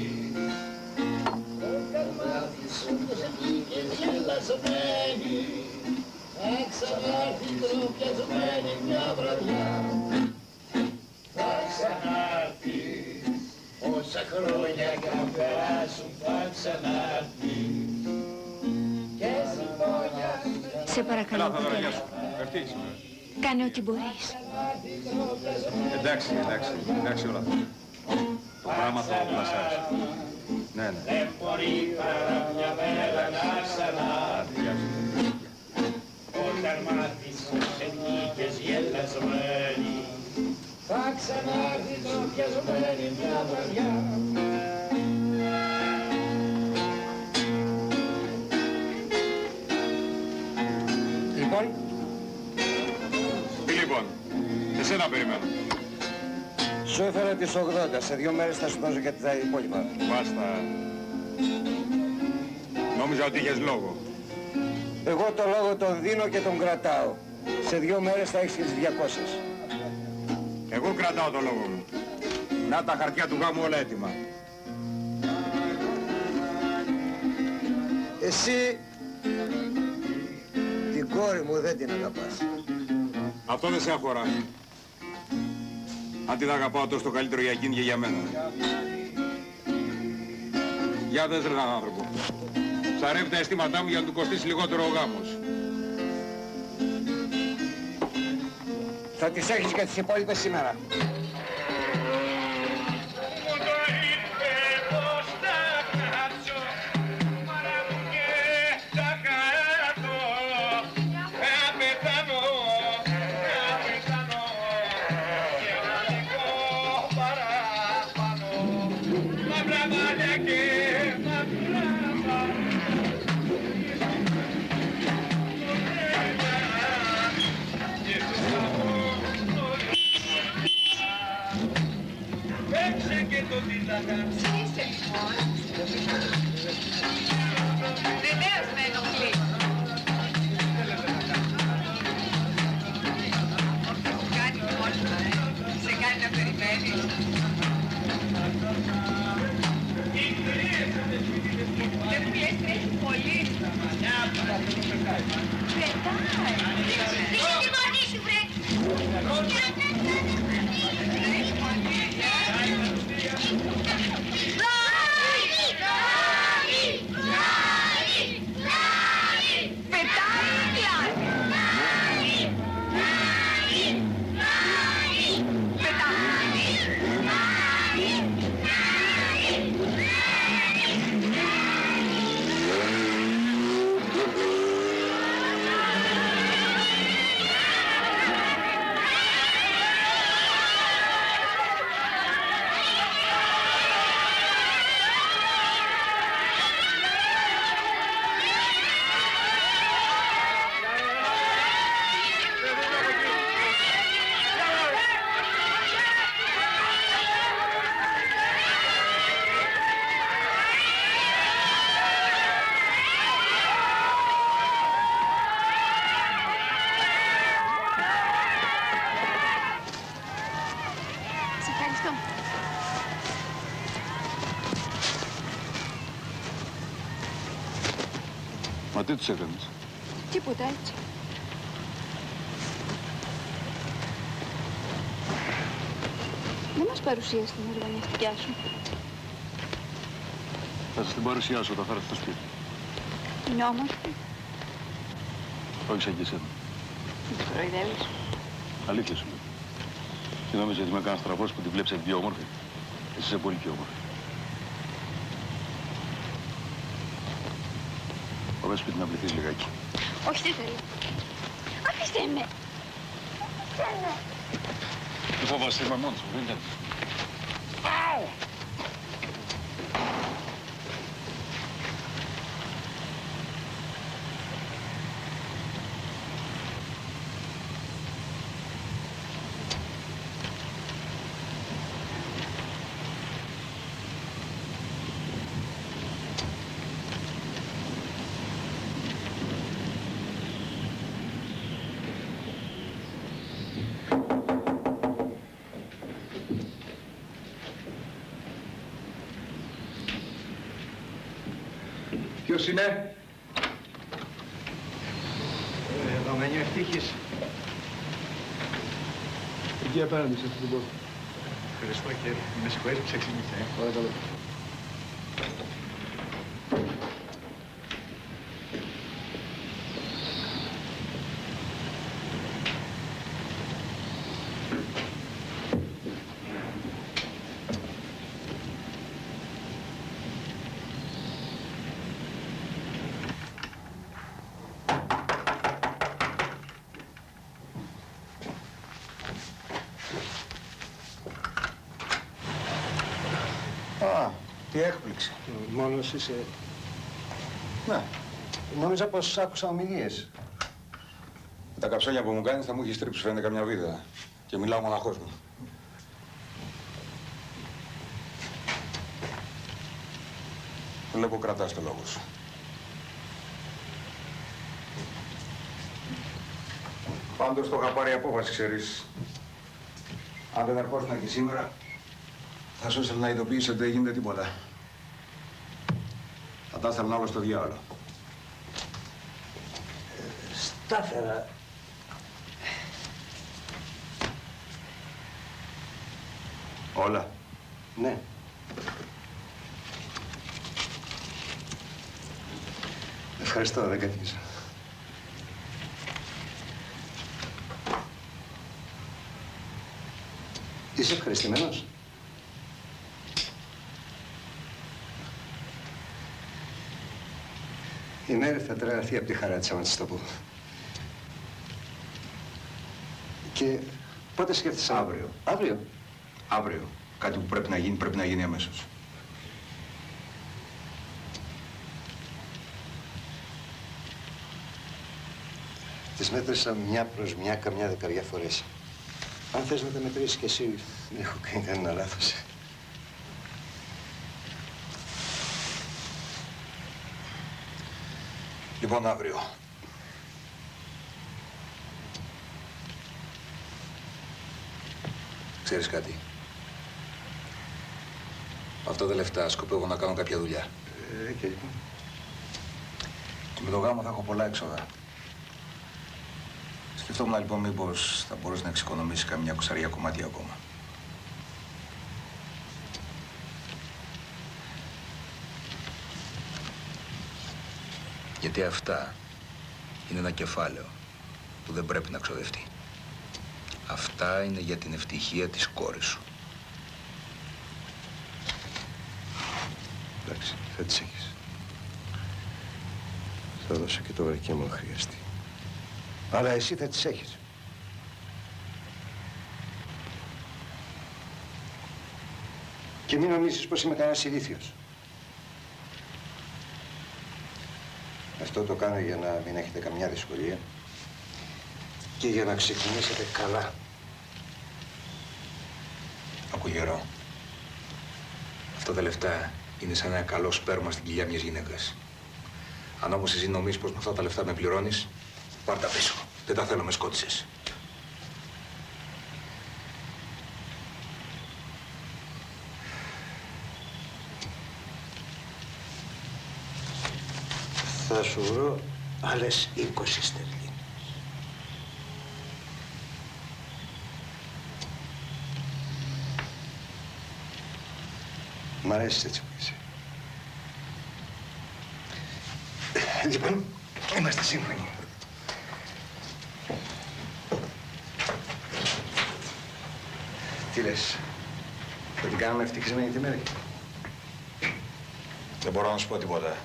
I: Όταν μάθεις όπως βγήκες γελασμένη, θα ξανάρθει τροπιασμένη μια βραδιά. Θα ξανάρθει, όσα χρόνια κι αν περάσουν θα ξανάρθει. Και συμπόνια.
A: Σε παρακαλώ, πατέρα. Κάνε ό,τι μπορείς.
D: Εντάξει όλα. Το πράγμα θα το πλασάρεις. Ναι.
I: Δεν μπορεί παρά μια μέρα να ξανάρθει. Όταν μάθεις πως βγήκες γελασμένη, θα ξανάρθει τροπιασμένη μια βραδιά.
K: Λοιπόν.
D: Τι λοιπόν, εσένα περιμένω.
K: Σου έφερα τις 80, σε 2 μέρες θα σου δώσω και τα υπόλοιπα.
D: Μπάστα. Νόμιζα ότι είχες λόγο.
C: Εγώ το λόγο τον δίνω και τον κρατάω. Σε 2 μέρες θα έχεις και τις 200.
D: Εγώ κρατάω το λόγο μου. Να τα χαρτιά του γάμου όλα έτοιμα.
C: Εσύ την κόρη μου δεν την αγαπάς.
D: Αυτό δεν σε αφορά. Αν την αγαπάω τόσο το καλύτερο για εκείνη και για μένα. Για δες ρε έναν άνθρωπο. Ψαρεύει τα αισθήματά μου για να του κοστίσει λιγότερο ο γάμος.
C: Θα τις έχεις και τις υπόλοιπες σήμερα.
E: Βεβαίως με ενοχλεί. Κάνει μόνο, σε κάνει να περιμένεις. Δεν μου λες τρέχει πολύ. Πετάει. Δείξε τη μόνη σου βρε.
D: Μα τι τους έκανες?
E: Τίποτα έτσι. Δεν μας παρουσίασε την οργανιστικιά σου.
D: Θα σας την παρουσιάσω όταν θα έρθει στο σπίτι.
E: Είναι όμορφη.
D: Όχι σαν και εσένα.
E: Μην κοροϊδεύεις.
D: Αλήθεια σου λέω. Και νόμιζα ότι με κάνας τραβός που την βλέπεις πιο όμορφη. Εσύ είσαι πολύ πιο όμορφη. Πάμε σπίτι να πληθείς λιγάκι.
E: Όχι, δεν θέλω. Αφήστε με. Αφήστε με.
D: Δεν φοβάσαι, είμαι μόνος μου, δεν είναι.
E: Αου!
C: Ποιος είναι? Δεδομένη ευτύχης.
B: Εκεί απέναντι σε αυτή την πόρτα.
C: Ευχαριστώ και με συγχωρείς που σε ξύπνησα.
B: Παρακαλώ.
C: Τι έκπληξη.
B: Μόνος είσαι?
C: Ναι. Νόμιζα πως άκουσα ομιλίες.
D: Με τα καψόνια που μου κάνεις θα μου έχεις τρίψει, φαίνεται καμιά βίδα. Και μιλάω μοναχός μου. Βλέπω κρατάς το λόγο σου. Πάντως το είχα πάρει απόφαση, ξέρεις. Αν δεν ερχόσουν και σήμερα, θα σου ήθελα να ειδοποιήσω ότι δεν γίνεται τίποτα. Θα τα έστελνα όλο στο διάολο.
C: Στάθερα.
D: Όλα.
C: Ναι. Ευχαριστώ, δεν κατήγησα. Είσαι ευχαριστημένος? Η Μέρη θα τρελαθεί από τη χαρά της, άμα της το πω. Και πότε σκέφτεσαι?
D: Αύριο.
C: Αύριο?
D: Αύριο. Κάτι που πρέπει να γίνει αμέσως.
C: Τις μέτρησα μια προς μια καμιά δεκαριά φορές. Αν θες να τα μετρήσεις κι εσύ, δεν έχω κάνει κανένα λάθος.
D: Λοιπόν, αύριο. Ξέρεις κάτι. Αυτά τα λεφτά σκοπεύω να κάνω κάποια δουλειά.
C: Και λοιπόν.
D: Και με το γάμο θα έχω πολλά έξοδα. Σκεφτόμουν λοιπόν μήπως θα μπορείς να εξοικονομήσεις καμιά κουσαριά κομμάτια ακόμα. Γιατί αυτά είναι ένα κεφάλαιο που δεν πρέπει να ξοδευτεί. Αυτά είναι για την ευτυχία της κόρης σου.
C: Εντάξει, θα τις έχεις. Θα δώσω και το βρακί μου αν χρειαστεί. Αλλά εσύ θα τις έχεις. Και μην νομίζεις πως είμαι κανένας ηλίθιος. Αυτό το κάνω για να μην έχετε καμιά δυσκολία και για να ξεκινήσετε καλά.
D: Ακού γερό. Αυτά τα λεφτά είναι σαν ένα καλό σπέρμα στην κοιλιά μιας γυναίκας. Αν όμως εσύ νομίζεις πως με αυτά τα λεφτά με πληρώνεις, πάρ' τα πίσω. Δεν τα θέλω, με σκότισες.
C: Θα σου βρω άλλες 20 στερλίνες. Μ' αρέσει έτσι που είσαι. Λοιπόν, είμαστε σύμφωνοι. Τι λες, θα την κάνουμε ευτυχισμένη τη μέρα?
D: Δεν μπορώ να σου πω τίποτα.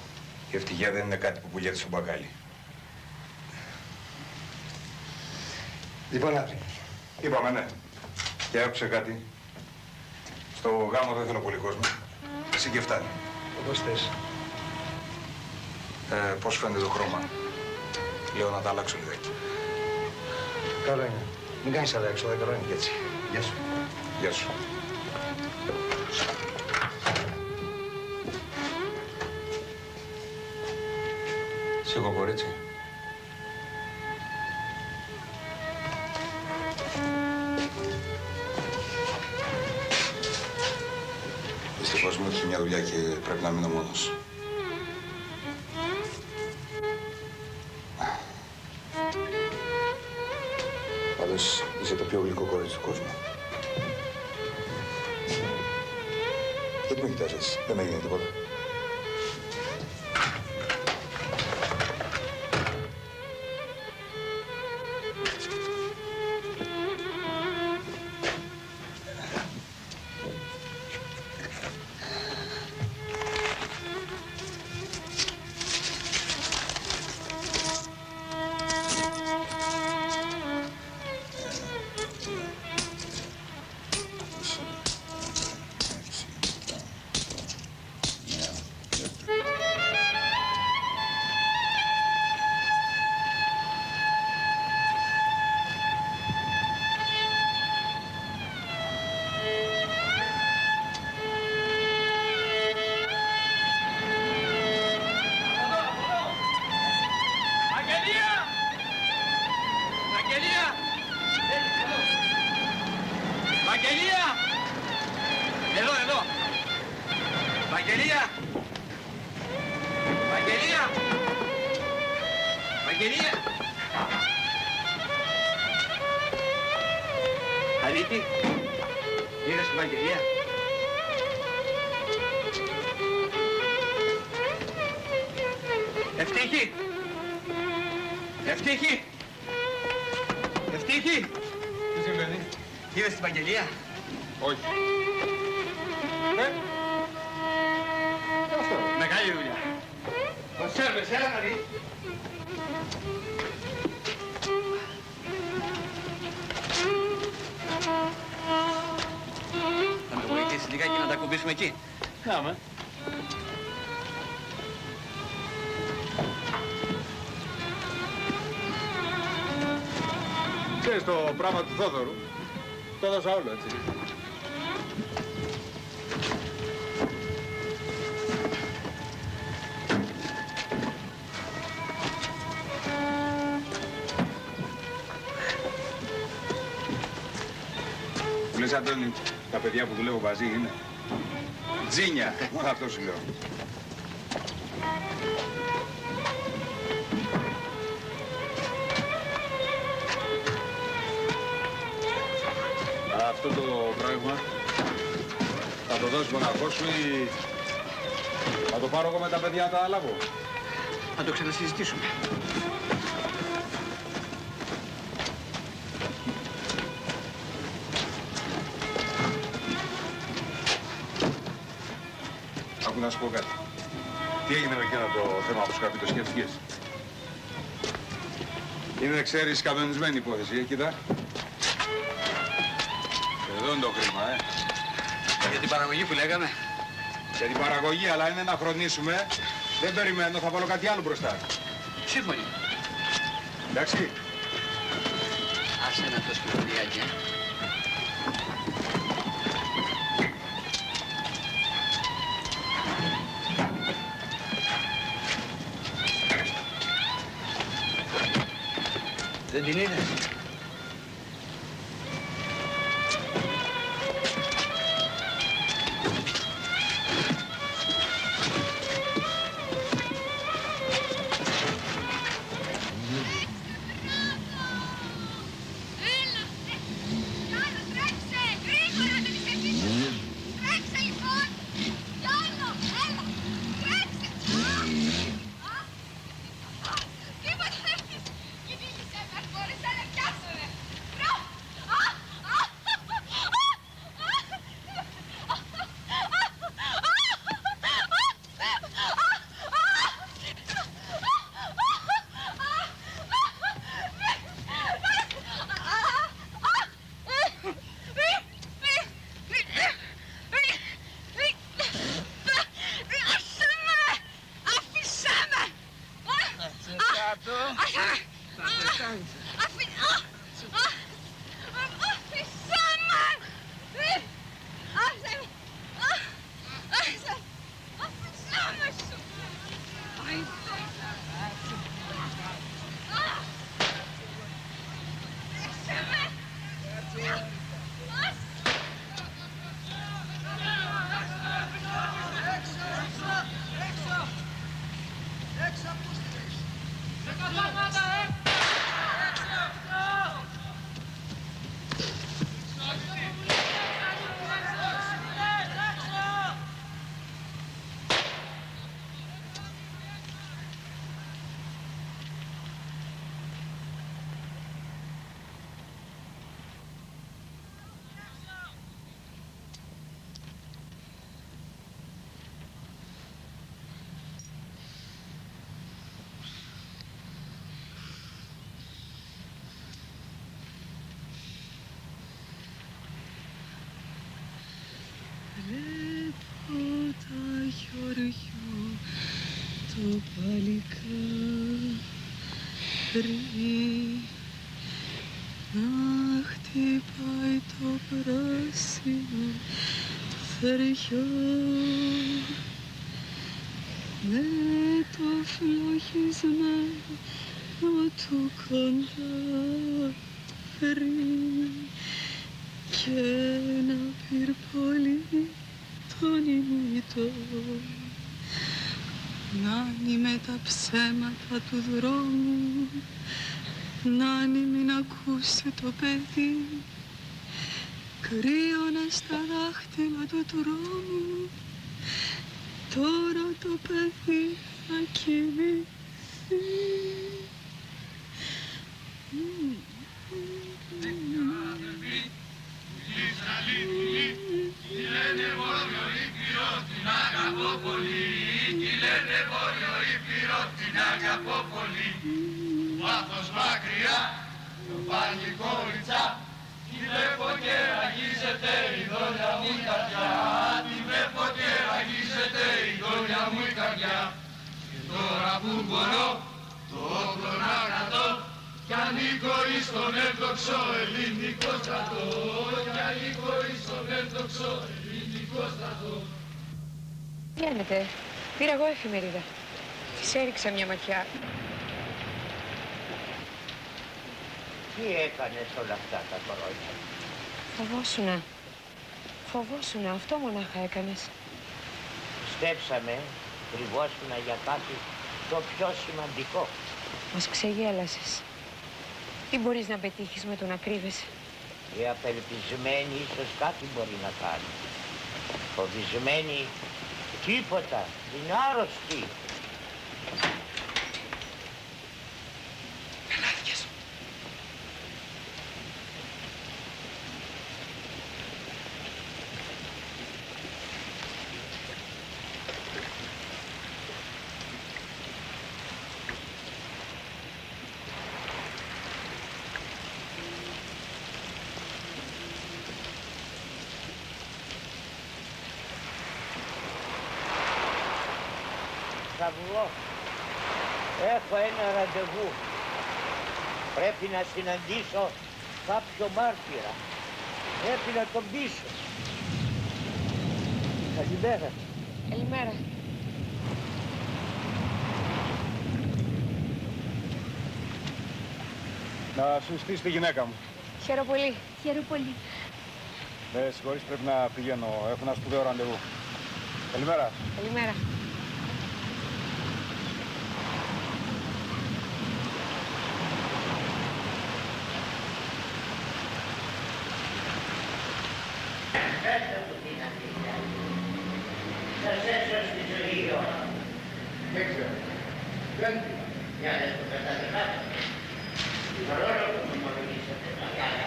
D: Η ευτυχία δεν είναι κάτι που πουλιέται στο μπακάλι.
C: Λοιπόν, αύριο.
D: Είπαμε, ναι. Και άκουσε κάτι. Στο γάμο δεν θέλω πολύ κόσμο. Εσύ και φτάνει.
C: Όπως θες.
D: Πώς φαίνεται το χρώμα. Λέω να τα αλλάξω λιγάκι.
C: Καλό είναι. Μην κάνεις άλλα έξοδα, καλό είναι και έτσι. Γεια σου.
D: Γεια σου. Σ' εγώ, κορίτσι. Δυστυχώς μου έρχεται μια δουλειά και πρέπει να μείνω μόνος. Πάντως είσαι το πιο γλυκό κορίτσι του κόσμου. Γιατί με κοιτάς έτσι, δεν έγινε τίποτα.
L: Εδώ, εδώ. Βαγγελία. Βαγγελία. Βαγγελία. Αλήτη. Είδες τη Βαγγελία. Ευτύχη. Ευτύχη. Ευτύχη.
B: Τι συμβαίνει?
L: Είδες τη Βαγγελία.
B: Όχι.
L: Μεγάλη δουλειά. Κονσέρβες, έλα να δεις. Θα με βοηθήσεις λιγάκι να τα κουμπίσουμε εκεί.
B: Κάμε. Ξέρεις το πράγμα του Θόδωρου, το έδωσα όλο, έτσι. Λες, Αντώνη, τα παιδιά που δουλεύω μαζί είναι τζίνια, μόνο αυτό σου λέω. Αυτό το πράγμα θα το δώσεις μοναχό σου ή θα το πάρω εγώ με τα παιδιά να τα αναλάβω.
L: Θα το ξανασυζητήσουμε.
B: Άκου να σου πω κάτι. Τι έγινε με εκείνο το θέμα που σου είχα πει, το σκέφτηκες? Είναι, ξέρεις, κανονισμένη υπόθεση, κοίτα. Εδώ είναι το χρήμα,
L: Για την παραγωγή που λέγαμε.
B: Για την παραγωγή, αλλά είναι να χρονίσουμε. Δεν περιμένω, θα βάλω κάτι άλλο μπροστά.
L: Σύμφωνοι.
B: Εντάξει.
L: Άσε να το σκεφτιάκι, Δεν την είδες?
M: Βλέπω τα χωριό το παλικάρι να χτυπάει το πράσινο θεριό με το φλογισμένο του κοντάρι και ένα πυρπολί σκόνη μου ητώ. Νάνι με τα ψέματα του δρόμου, Νάνι μην ακούσει το παιδί, κρύωνα στα δάχτυλα του τρόμου, τώρα το παιδί θα κοιμηθεί.
I: Κι λένε Βόρειο Ήπειρο την αγαπώ πολύ, κι λένε Βόρειο Ήπειρο την αγαπώ πολύ. Βάθος μακριά, το πανικό ριτσά, τη βλέπω και ραγίζεται η δόλια μου η καρδιά, τη βλέπω και ραγίζεται η δόλια μου η καρδιά. Και τώρα που μπορώ το όπλο να κρατώ, κι ανήκω εις τον έντοξο ελληνικό στρατό, κι ανήκω εις τον έντοξο ελληνικό στρατό.
A: Τι κάνετε, πήρα εγώ εφημερίδα. Της έριξα μια ματιά.
N: Τι έκανες όλα αυτά τα χρόνια?
A: Φοβόσουνα, αυτό μονάχα έκανες.
N: Πιστέψαμε, κρυβόσουνα για κάτι το πιο σημαντικό.
A: Μας ξεγέλασες. Τι μπορείς να πετύχεις με το να κρύβεσαι?
N: Οι απελπισμένοι ίσως κάτι μπορεί να κάνει. Φοβισμένοι τίποτα, είναι άρρωστοι.
B: Πελάτηκες.
N: Θα βγω. Έχω ένα ραντεβού. Πρέπει να συναντήσω κάποιο μάρτυρα. Πρέπει να τον πείσω. Καλημέρα.
A: Καλημέρα.
D: Να σου στήσει τη γυναίκα μου.
A: Χαίρομαι πολύ.
E: Χαίρομαι πολύ.
D: Με συγχωρείς, πρέπει να πηγαίνω. Έχω ένα σπουδαίο ραντεβού. Καλημέρα.
A: Καλημέρα.
I: Πέστε μου τι να πείτε. Σας έσω στη ζωή όλα.
D: Δεν ξέρω. Δεν
I: Για να το καταλάβετε. Παρόλο που μου ομολογήσατε μεγάλα,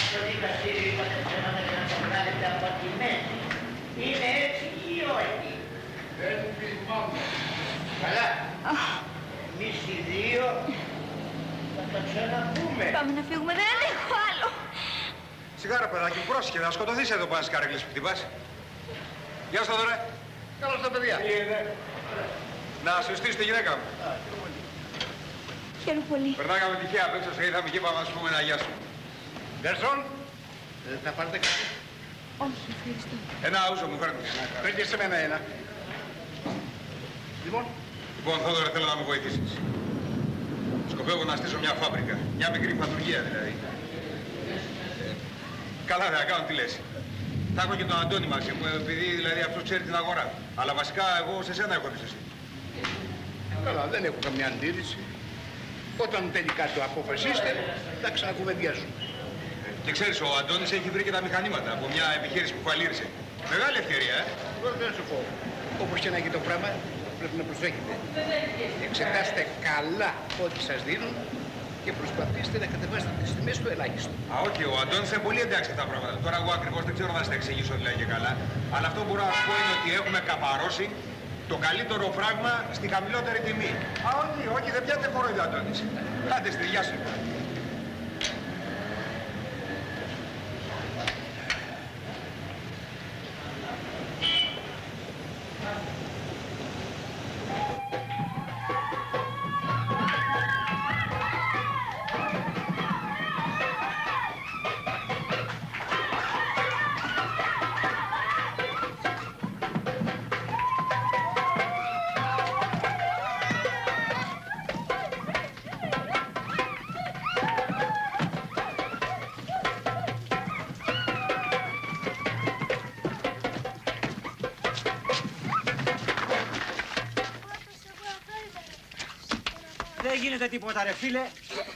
I: στο δικαστήριο είπατε ψέματα για να το βγάλετε αποτιμένοι. Είναι έτσι ή όχι?
D: Δεν θυμάμαι.
I: Καλά. Εμείς οι δύο θα τα ξαναπούμε.
E: Πάμε να φύγουμε, δεν αντέχω άλλο.
B: Σιγάρα, παιδάκι, πρόσεχε, θα σκοτωθείς εδώ πάνω στις καρέκλες που χτυπάς. Γεια σου, Θοδωρέ. Καλώς τα παιδιά. Να σου στήσει τη γυναίκα μου.
E: Χαίρομαι πολύ.
B: Περνάγαμε τυχαία απ' έξω, σε είδαμε και είπαμε να σου πούμε ένα γεια σου. Γκαρσόν, θα πάρετε κάτι?
E: Όχι, ευχαριστώ.
B: Ένα ούζο μου φέρνει.
D: Φέρνει σε μένα ένα.
B: Λοιπόν, Θόδωρε, θέλω να με βοηθήσεις. Σκοπεύω να στήσω μια φάμπρικα. Μια μικρή φαντουργία δηλαδή. Καλά, δεν θα κάνω τι λες. Θα έχω και τον Αντώνη μαζί μου, επειδή δηλαδή αυτός ξέρει την αγορά. Αλλά βασικά εγώ σε σένα έχω εμπιστοσύνη.
O: Καλά, δεν έχω καμιά αντίρρηση. Όταν τελικά το αποφασίσετε, θα ξανακουβεντιάσουμε.
B: Και ξέρεις, ο Αντώνης έχει βρει και τα μηχανήματα από μια επιχείρηση που φαλήρισε. Μεγάλη ευκαιρία,
O: Δεν σου πω. Όπως και να έχει το πράγμα, πρέπει να προσέχετε. Εξετάστε καλά ό,τι σας δίνουν και προσπαθήστε να κατεβάσετε τις τιμές στο ελάχιστο.
B: Α, όχι, ο Αντώνης είναι πολύ εντάξει αυτά τα πράγματα. Τώρα εγώ ακριβώς δεν ξέρω να σας τα εξηγήσω δηλαδή και καλά. Αλλά αυτό που μπορώ να σου πω είναι ότι έχουμε καπαρώσει το καλύτερο φράγμα στη χαμηλότερη τιμή. Α, όχι, όχι, δεν πιάτε κοροϊδά, Αντώνης. Κάντε στη γεια σου.
P: γίνεται τίποτα ρε φίλε.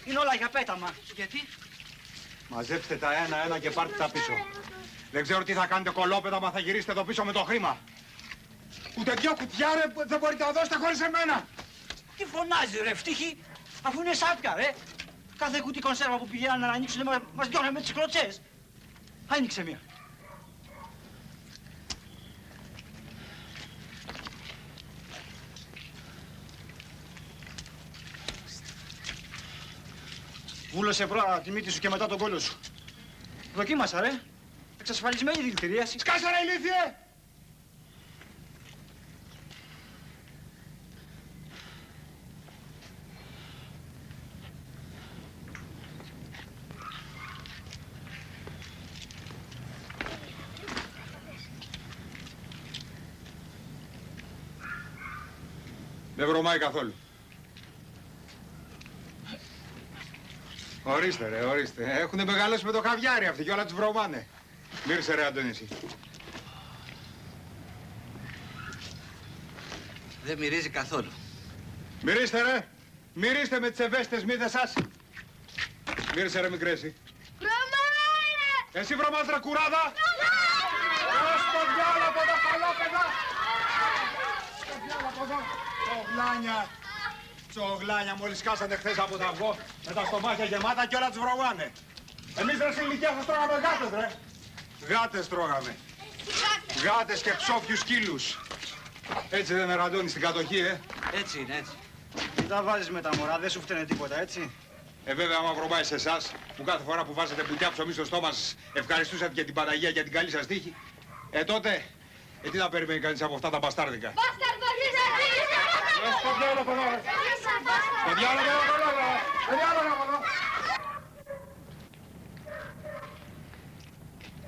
P: Είναι όλα για πέταμα. Γιατί?
D: Μαζέψτε τα ένα-ένα και πάρτε τα πίσω. Δεν ξέρω τι θα κάνετε κολόπεδα, μα θα γυρίσετε εδώ πίσω με το χρήμα. Ούτε δυο κουτιά ρε, δεν μπορείτε να δώσετε χωρίς εμένα.
P: Τι φωνάζει ρε φτύχη, αφού είναι σάπια ρε. Κάθε κουτί κονσέρβα που πηγαίνουν να ανοίξουν μας διώχνουν με τις κλωτσές. Άνοιξε μία. Βούλωσε πρώτα τη μύτη σου και μετά τον κόλλο σου. Δοκίμασα ρε. Εξασφαλισμένη δηλητηρίαση.
D: Σκάσε ρε ηλίθιε! Δεν βρωμάει καθόλου. Ορίστε ρε, ορίστε. Έχουνε μεγαλώσει με το χαβιάρι αυτοί και όλα τους βρωμάνε. Μύρισε ρε Αντώνη εσύ.
G: Δεν μυρίζει καθόλου.
D: Μυρίστε ρε. Μυρίστε με τις ευαίσθητες μύθες σας. Μύρισε ρε μικρέ εσύ.
I: Βρωμάει!
D: Εσύ βρωμάς ρε κουράδα. Ως το διάλο από τα καλόπεδα. Στο διάλο από εδώ. Τσογλάνια. Τσογλάνια μόλις κάσατε χθες από τα αυγό. Με τα στομάχια γεμάτα και όλα τους βρωμάνε. Εμείς ρε στην ηλικία σας τρώγαμε γάτες ρε. Γάτες τρώγαμε. Γάτες και ψόφιους σκύλους. Έτσι δεν είναι Ραντώνη στην κατοχή,
P: Έτσι είναι, έτσι. Μην τα βάζεις με τα μωρά, δεν σου φταίνε τίποτα, έτσι.
D: Βέβαια, άμα βρωμάει σε εσάς, που κάθε φορά που βάζετε πουτιά ψωμί στο στόμα σας, ευχαριστούσατε και την Παναγία για την καλή σας τύχη, τότε, τι να περιμένει κανείς από αυτά τα μπαστάρδικα.
I: Μπάσταρδο, είσαι!
D: Στο διάλογο από εδώ, ρε! Στο διάλογο από εδώ, ρε! Στο διάλογο από εδώ!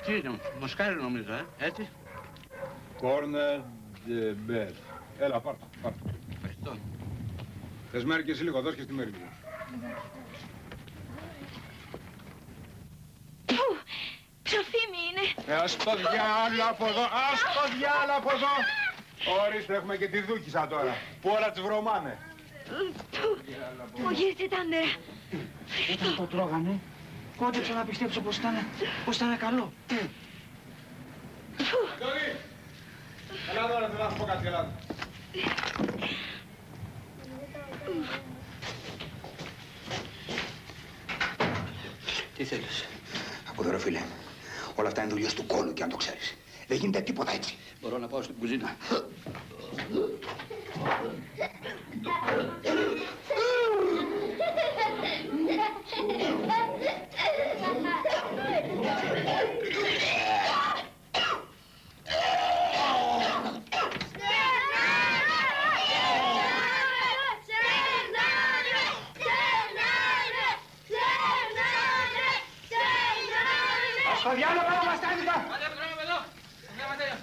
G: Τι είναι, μοσκάρι νομίζω, έτσι.
D: Κόρνερ de μπερ. Έλα, πάρ' το.
G: Ευχαριστώ.
D: Θες μέρη και εσύ λίγο, δώσ' και στη μέρη λίγο.
E: Ψοφίμι είναι.
D: Ας το διάλο από εδώ, ας το διάλο από εδώ. Ορίστε, έχουμε και τη Δούκισσα τώρα, που όλα τις βρωμάνε.
E: Μου ήταν νερά.
P: Όταν το τρώγανε, κόντεψα να πιστέψω πως ήταν καλό.
D: Αντώνη! Έλα εδώ, ρε, θέλω να σου πω κάτι, έλα.
G: Τι θέλεις?
O: Από εδώ ρε φίλε, όλα αυτά είναι δουλειές του κόλου και αν το ξέρεις. Δεν γίνεται τίποτα έτσι.
G: Μπορώ να πάω στην κουζίνα.
D: Στο διάλογο εδώ μας τάδικα!
L: Άντε, τρώμε εδώ! Μια ματέρα.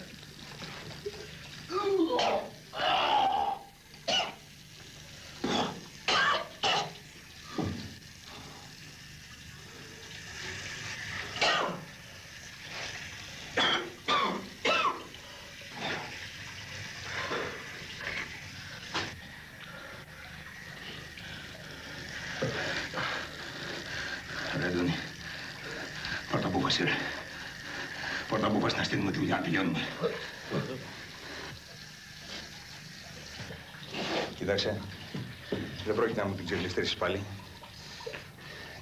O: Ρε Αντώνη, πάρ' απόφαση ρε. Πάρ' απόφαση να στείλουμε τη δουλειά, να τελειώνουμε. Κοίταξε, δεν πρόκειται να μου την ξεγλιστρήσεις πάλι.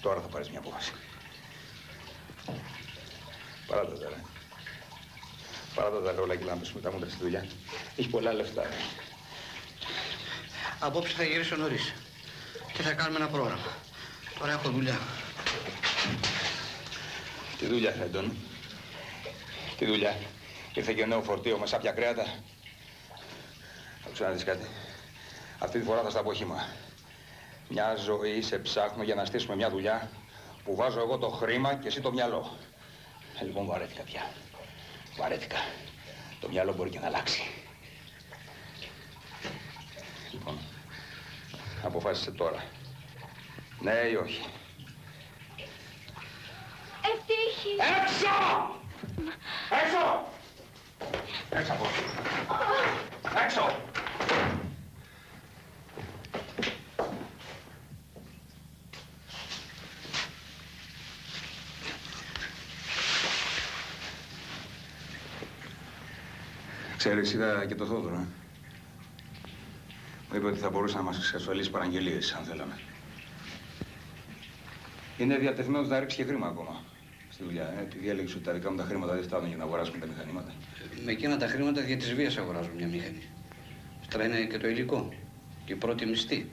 O: Τώρα θα πάρεις μια απόφαση. Παράτα τα ρε. Παράτα τα ρε όλα και λάμπες με τα μούτρα στη δουλειά. Έχει πολλά λεφτά ρε.
G: Απόψε θα γυρίσω νωρίς και θα κάνουμε ένα πρόγραμμα. Τώρα έχω δουλειά.
O: Τι δουλειά, ρε Αντώνη. Τι δουλειά. Ήρθε και νέο φορτίο με σάπια κρέατα. Άκουσα να δεις κάτι. Αυτή τη φορά θα στα πω χύμα. Μια ζωή σε ψάχνω για να στήσουμε μια δουλειά που βάζω εγώ το χρήμα και εσύ το μυαλό. Λοιπόν, βαρέθηκα πια. Βαρέθηκα. Το μυαλό μπορεί και να αλλάξει. Λοιπόν, αποφάσισε τώρα. Ναι ή όχι.
E: Ευτύχη.
O: Έξω! Έξω! Έξω από εδώ. Έξω! Ξέρεις, είδα και το Θόδωρο. Μου είπε ότι θα μπορούσε να μας εξασφαλίσει παραγγελίες, αν θέλαμε. Είναι διατεθειμένος να ρίξει και χρήμα ακόμα στη δουλειά. Επειδή έλεγες ότι τα δικά μου τα χρήματα δεν φτάνουν για να αγοράσουμε τα μηχανήματα.
G: Με εκείνα τα χρήματα για της βίας αγοράζουν μια μηχανή. Τώρα είναι και το υλικό. Και η πρώτη μισθή.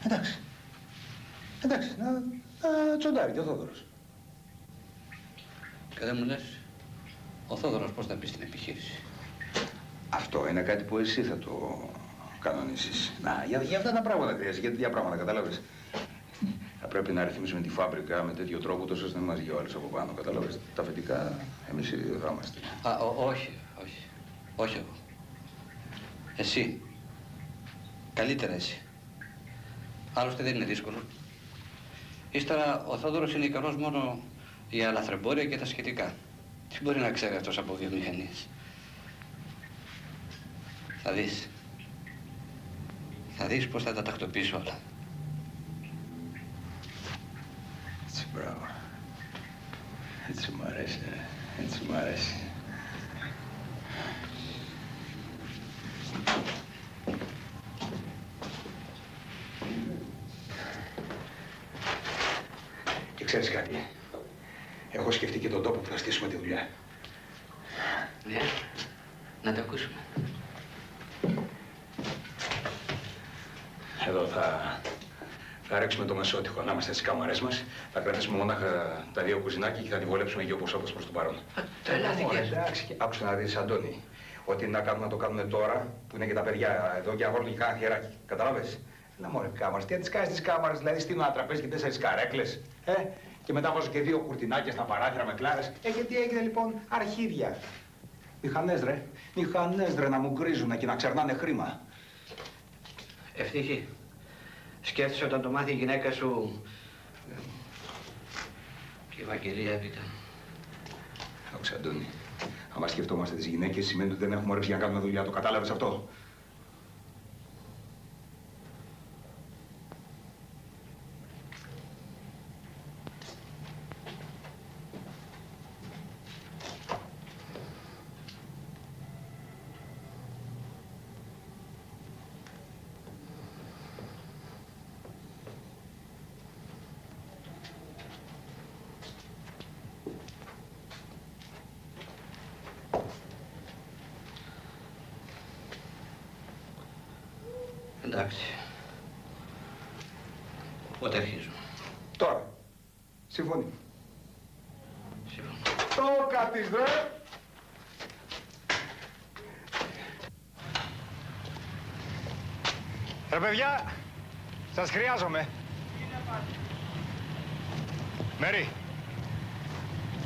O: Εντάξει. Εντάξει, να τσοντάρει και ο Θόδωρος.
G: Και δεν μου λες, ο Θόδωρος πώς θα πει στην επιχείρηση.
O: Αυτό είναι κάτι που εσύ θα το κανονίσεις. Να, για αυτά τα πράγματα χρειάζεται, για τέτοια πράγματα, κατάλαβες. Θα πρέπει να ρυθμίσουμε τη φάμπρικα με τέτοιο τρόπο, τόσο ώστε να μας βγει ο άλλος από πάνω, κατάλαβες. Τα αφεντικά, εμείς οι δύο θα είμαστε.
G: Όχι εγώ. Εσύ. Καλύτερα εσύ. Άλλωστε δεν είναι δύσκολο. Ύστερα ο Θόδωρος είναι ικανός μόνο για λαθρεμπόρια και τα σχετικά. Τι μπορεί να ξέρει αυτός από βιομηχανίες. Θα δεις. Θα δεις πώς θα τα τακτοποιήσω όλα.
O: Έτσι, μπράβο. Έτσι μου αρέσει, έτσι μου αρέσει. Και ξέρεις κάτι, έχω σκεφτεί και τον τόπο που θα στήσουμε τη δουλειά.
G: Ναι, να το ακούσουμε.
O: Εδώ θα ρίξουμε το μεσότυχο ανάμεσα στις κάμαρες μας. Θα κρατήσουμε μόναχα τα δύο κουζινάκια και θα τη βολέψουμε και όπως προς το παρόν.
G: Τρελάθηκες.
O: Εντάξει, άκουσα να δεις, Αντώνη. Ό,τι να κάνουμε να το κάνουμε τώρα, που είναι και τα παιδιά εδώ και να βάλουν και κάνα χεράκι. Καταλάβες. Έλα μωρέ κάμαρες, τι να τις κάνεις τις κάμαρες, δηλαδή στείλω ένα τραπέζι και 4 καρέκλες. Και μετά βάζω και 2 κουρτινάκια στα παράθυρα με κλάρες. Γιατί έγινε λοιπόν αρχίδια. Μηχανές ρε να μου γκρίζουν και να ξερνάνε χρήμα.
G: Ευτύχη. Σκέφτεσαι όταν το μάθει η γυναίκα σου και η Ευαγγελία έπειτα.
O: Άκουσε, Αντώνη. Άμα σκεφτόμαστε τις γυναίκες σημαίνει ότι δεν έχουμε όρεξη για να κάνουμε δουλειά. Το κατάλαβες αυτό.
G: Εντάξει. Πότε αρχίζω.
O: Τώρα. Συμφωνεί.
G: Συμφωνώ.
O: Το κάτεις, ρε.
D: Ρε παιδιά, σας χρειάζομαι. Μέρη,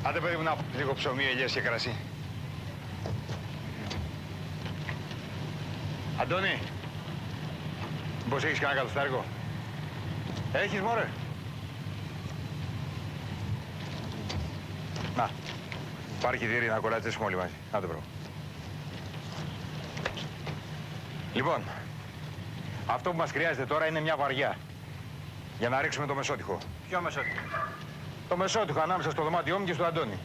D: άντε παιδί μου να λίγο ψωμί, ελιές και κρασί. Αντώνη, μήπως έχεις κανένα κατοστάρικο. Έχεις, μωρέ. Να, πάρε κηδήρι να κοράτσεσουμε όλοι μαζί. Να το βρω. Λοιπόν, αυτό που μας χρειάζεται τώρα είναι μια βαριά. Για να ρίξουμε το μεσότυχο.
P: Ποιο μεσότυχο?
D: Το μεσότυχο ανάμεσα στο δωμάτιό μου και στο Αντώνη.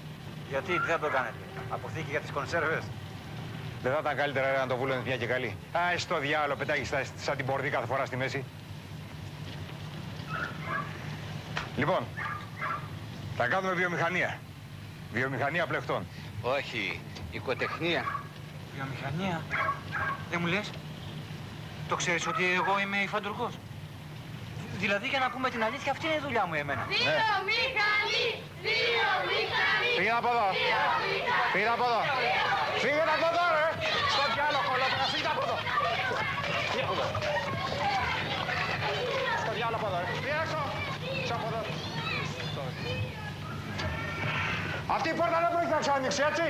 P: Γιατί, τι θα το κάνετε? Αποθήκη για τις κονσέρβες?
D: Δεν θα ήταν καλύτερα ρε, να το βούλωνες μια και καλή. Α, στο διάολο, πετάγεις σαν την πορδί κάθε φορά στη μέση. Λοιπόν, θα κάνουμε βιομηχανία. Βιομηχανία πλεχτών.
G: Όχι, οικοτεχνία.
P: Βιομηχανία? Δεν μου λες? Το ξέρεις ότι εγώ είμαι υφαντουργός? Δηλαδή, για να πούμε την αλήθεια, αυτή είναι η δουλειά μου εμένα.
I: Βιομηχανή! Βιομηχανή!
D: Πήγαινε από εδώ. Πήγαινε από εδώ. Πήγαινε από εδώ, ρε. Στο διάλογο, κολόπανα, φύγε από εδώ. Φύγε από εδώ. Στο διάλογο από εδώ, ρε. Φύγε έξω. Έξω από εδώ. Αυτή η πόρτα δεν μπορεί να ξανανοίξει, έτσι.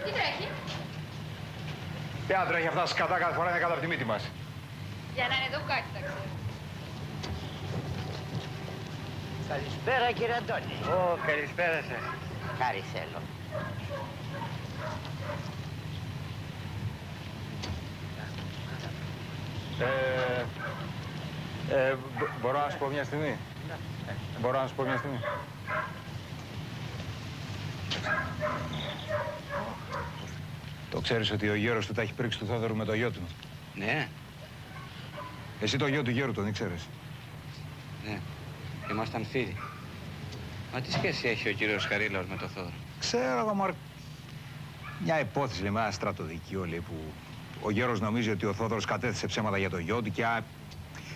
E: Τι τρέχει?
D: Τι αν τρέχει αυτά σκατά κάθε φορά είναι κάτω από τη μύτη μας.
E: Για να είναι εδώ κάτι, τα ξέρω.
N: Καλησπέρα κύριε Αντώνη.
P: Ω, καλησπέρα σας.
N: Χάρη θέλω.
D: Μπορώ να σου πω μια στιγμή. Μπορώ να σου πω μια στιγμή.
O: Το ξέρεις ότι ο γέρος του τα έχει πρίξει του Θόδωρου με το γιο του?
G: Ναι.
O: Εσύ το γιο του γέρου τον ήξερες?
G: Ναι. Ήμασταν φίλοι. Μα τι σχέση έχει ο κύριος Χαρίλαος με το Θόδωρο?
O: Ξέρω εγώ, μωρέ. Μια υπόθεση, λέει, με ένα στρατοδικείο, λέει, που ο γέρος νομίζει ότι ο Θόδωρος κατέθεσε ψέματα για το γιο του και...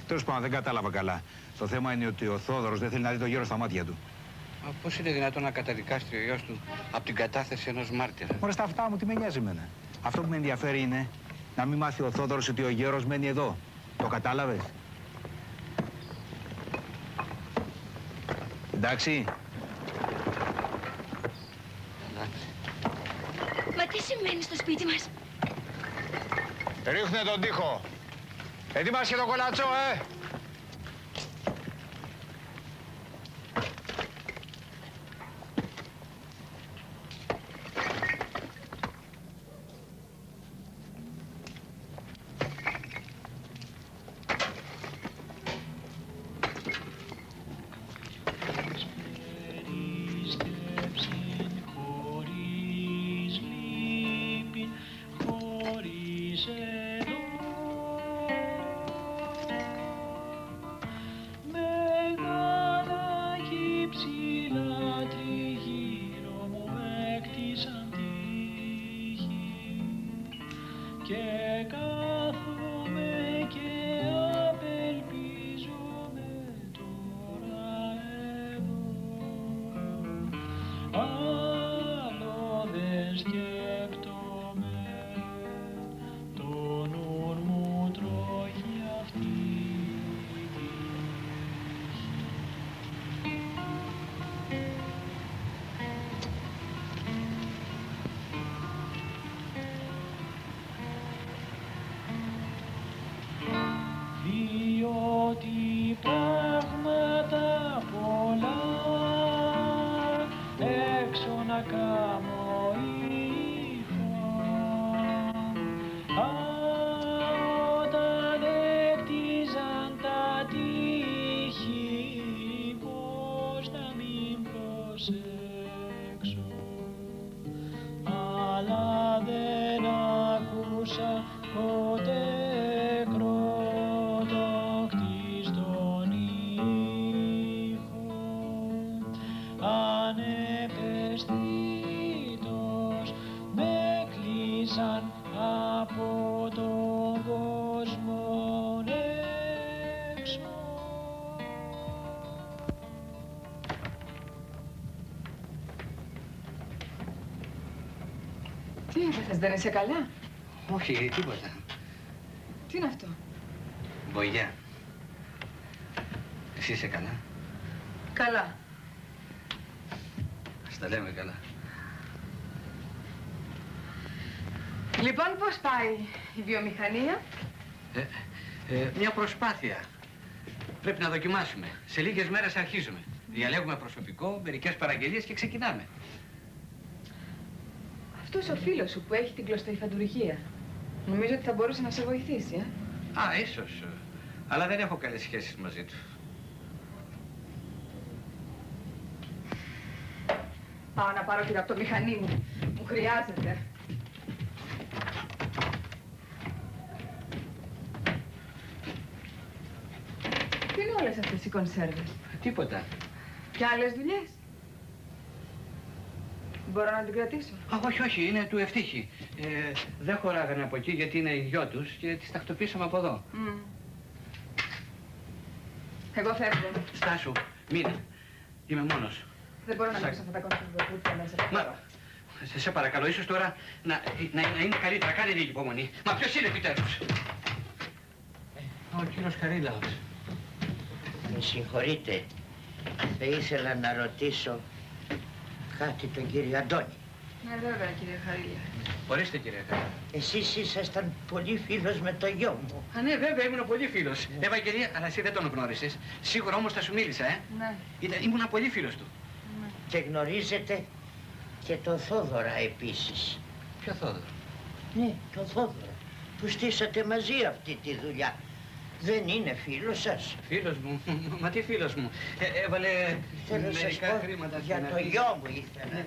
O: Τέλος πάντων, δεν κατάλαβα καλά. Το θέμα είναι ότι ο Θόδωρος δεν θέλει να δει το γέρο στα μάτια του.
G: Μα πώς είναι δυνατόν να καταδικάσει ο γιος του από την κατάθεση ενός μάρτυρα?
O: Μωρέ, στα αυτά μου τι με νοιάζει εμένα. Αυτό που με ενδιαφέρει είναι να μην μάθει ο Θόδωρος ότι ο γέρος μένει εδώ. Το κατάλαβες? Εντάξει.
Q: Μα τι σημαίνει στο σπίτι μας?
O: Ρίχνε τον τοίχο. Ετοιμάσαι το κολατσό,
R: Τι έπαθες, δεν είσαι καλά?
G: Όχι, τίποτα.
R: Τι είναι αυτό?
G: Μπογιά. Εσύ είσαι καλά?
R: Καλά.
G: Ας τα λέμε καλά.
R: Λοιπόν, πώς πάει η βιομηχανία?
G: Μια προσπάθεια. Πρέπει να δοκιμάσουμε. Σε λίγες μέρες αρχίζουμε. Διαλέγουμε προσωπικό, μερικές παραγγελίες και ξεκινάμε.
R: Αυτός ο φίλος σου που έχει την κλωστοϊφαντουργία, νομίζω ότι θα μπορούσε να σε βοηθήσει,
G: Α, ίσως. Αλλά δεν έχω καλές σχέσεις μαζί του.
R: Πάω να πάρω τη ραπτομηχανή μου. Μου χρειάζεται. Τι είναι όλες αυτές οι κονσέρβες?
G: Τίποτα.
R: Και άλλες δουλειές? Μπορώ να την κρατήσω?
G: Όχι, όχι, είναι του Ευτύχη. Δεν χωράγανε από εκεί γιατί είναι οι δυο τους και τις τακτοποίησαμε από εδώ.
R: Εγώ φεύγω.
G: Στάσου, μείνε. Είμαι μόνος.
R: Δεν μπορώ να αφήσω αυτά τα κονσέρβες μέσα.
G: Σε παρακαλώ, ίσως τώρα να είναι καλύτερα. Κάνε λίγη υπομονή. Μα ποιος είναι επιτέλους? Ο κύριος Χαρίλαος.
N: Με συγχωρείτε. Θα ήθελα να ρωτήσω κάτι τον κύριο Αντώνη.
R: Ναι, βέβαια, κύριε Χαρίλα.
G: Ορίστε, κύριε Χαρίλα.
N: Εσείς ήσασταν πολύ φίλος με το γιο μου.
G: Α, ναι, βέβαια, ήμουν πολύ φίλος. Ευαγγελία, αλλά εσύ δεν τον γνώρισες. Σίγουρα όμως θα σου μίλησα,
R: Ναι.
G: Ήμουν πολύ φίλος του.
R: Ναι.
N: Και γνωρίζετε και το Θόδωρα επίσης.
G: Ποιο Θόδωρο?
N: Ναι, το Θόδωρα. Που στήσατε μαζί αυτή τη δουλειά. Δεν είναι φίλος σας?
G: Φίλος μου? Μα τι φίλος μου? Έβαλε μερικά χρήματα
N: για το γιο μου ήθελα.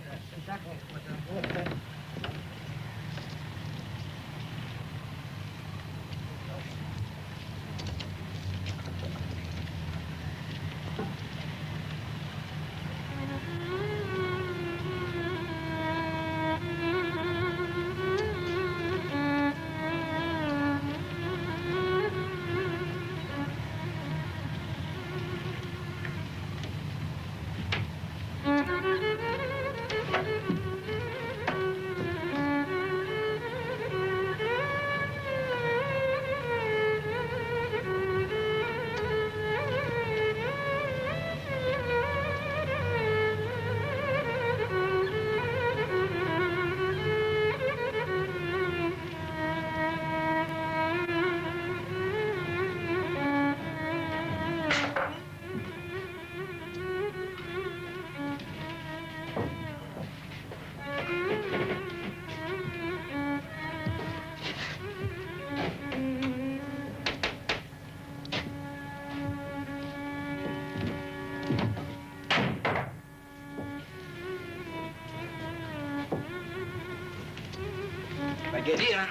G: Βαγγελία!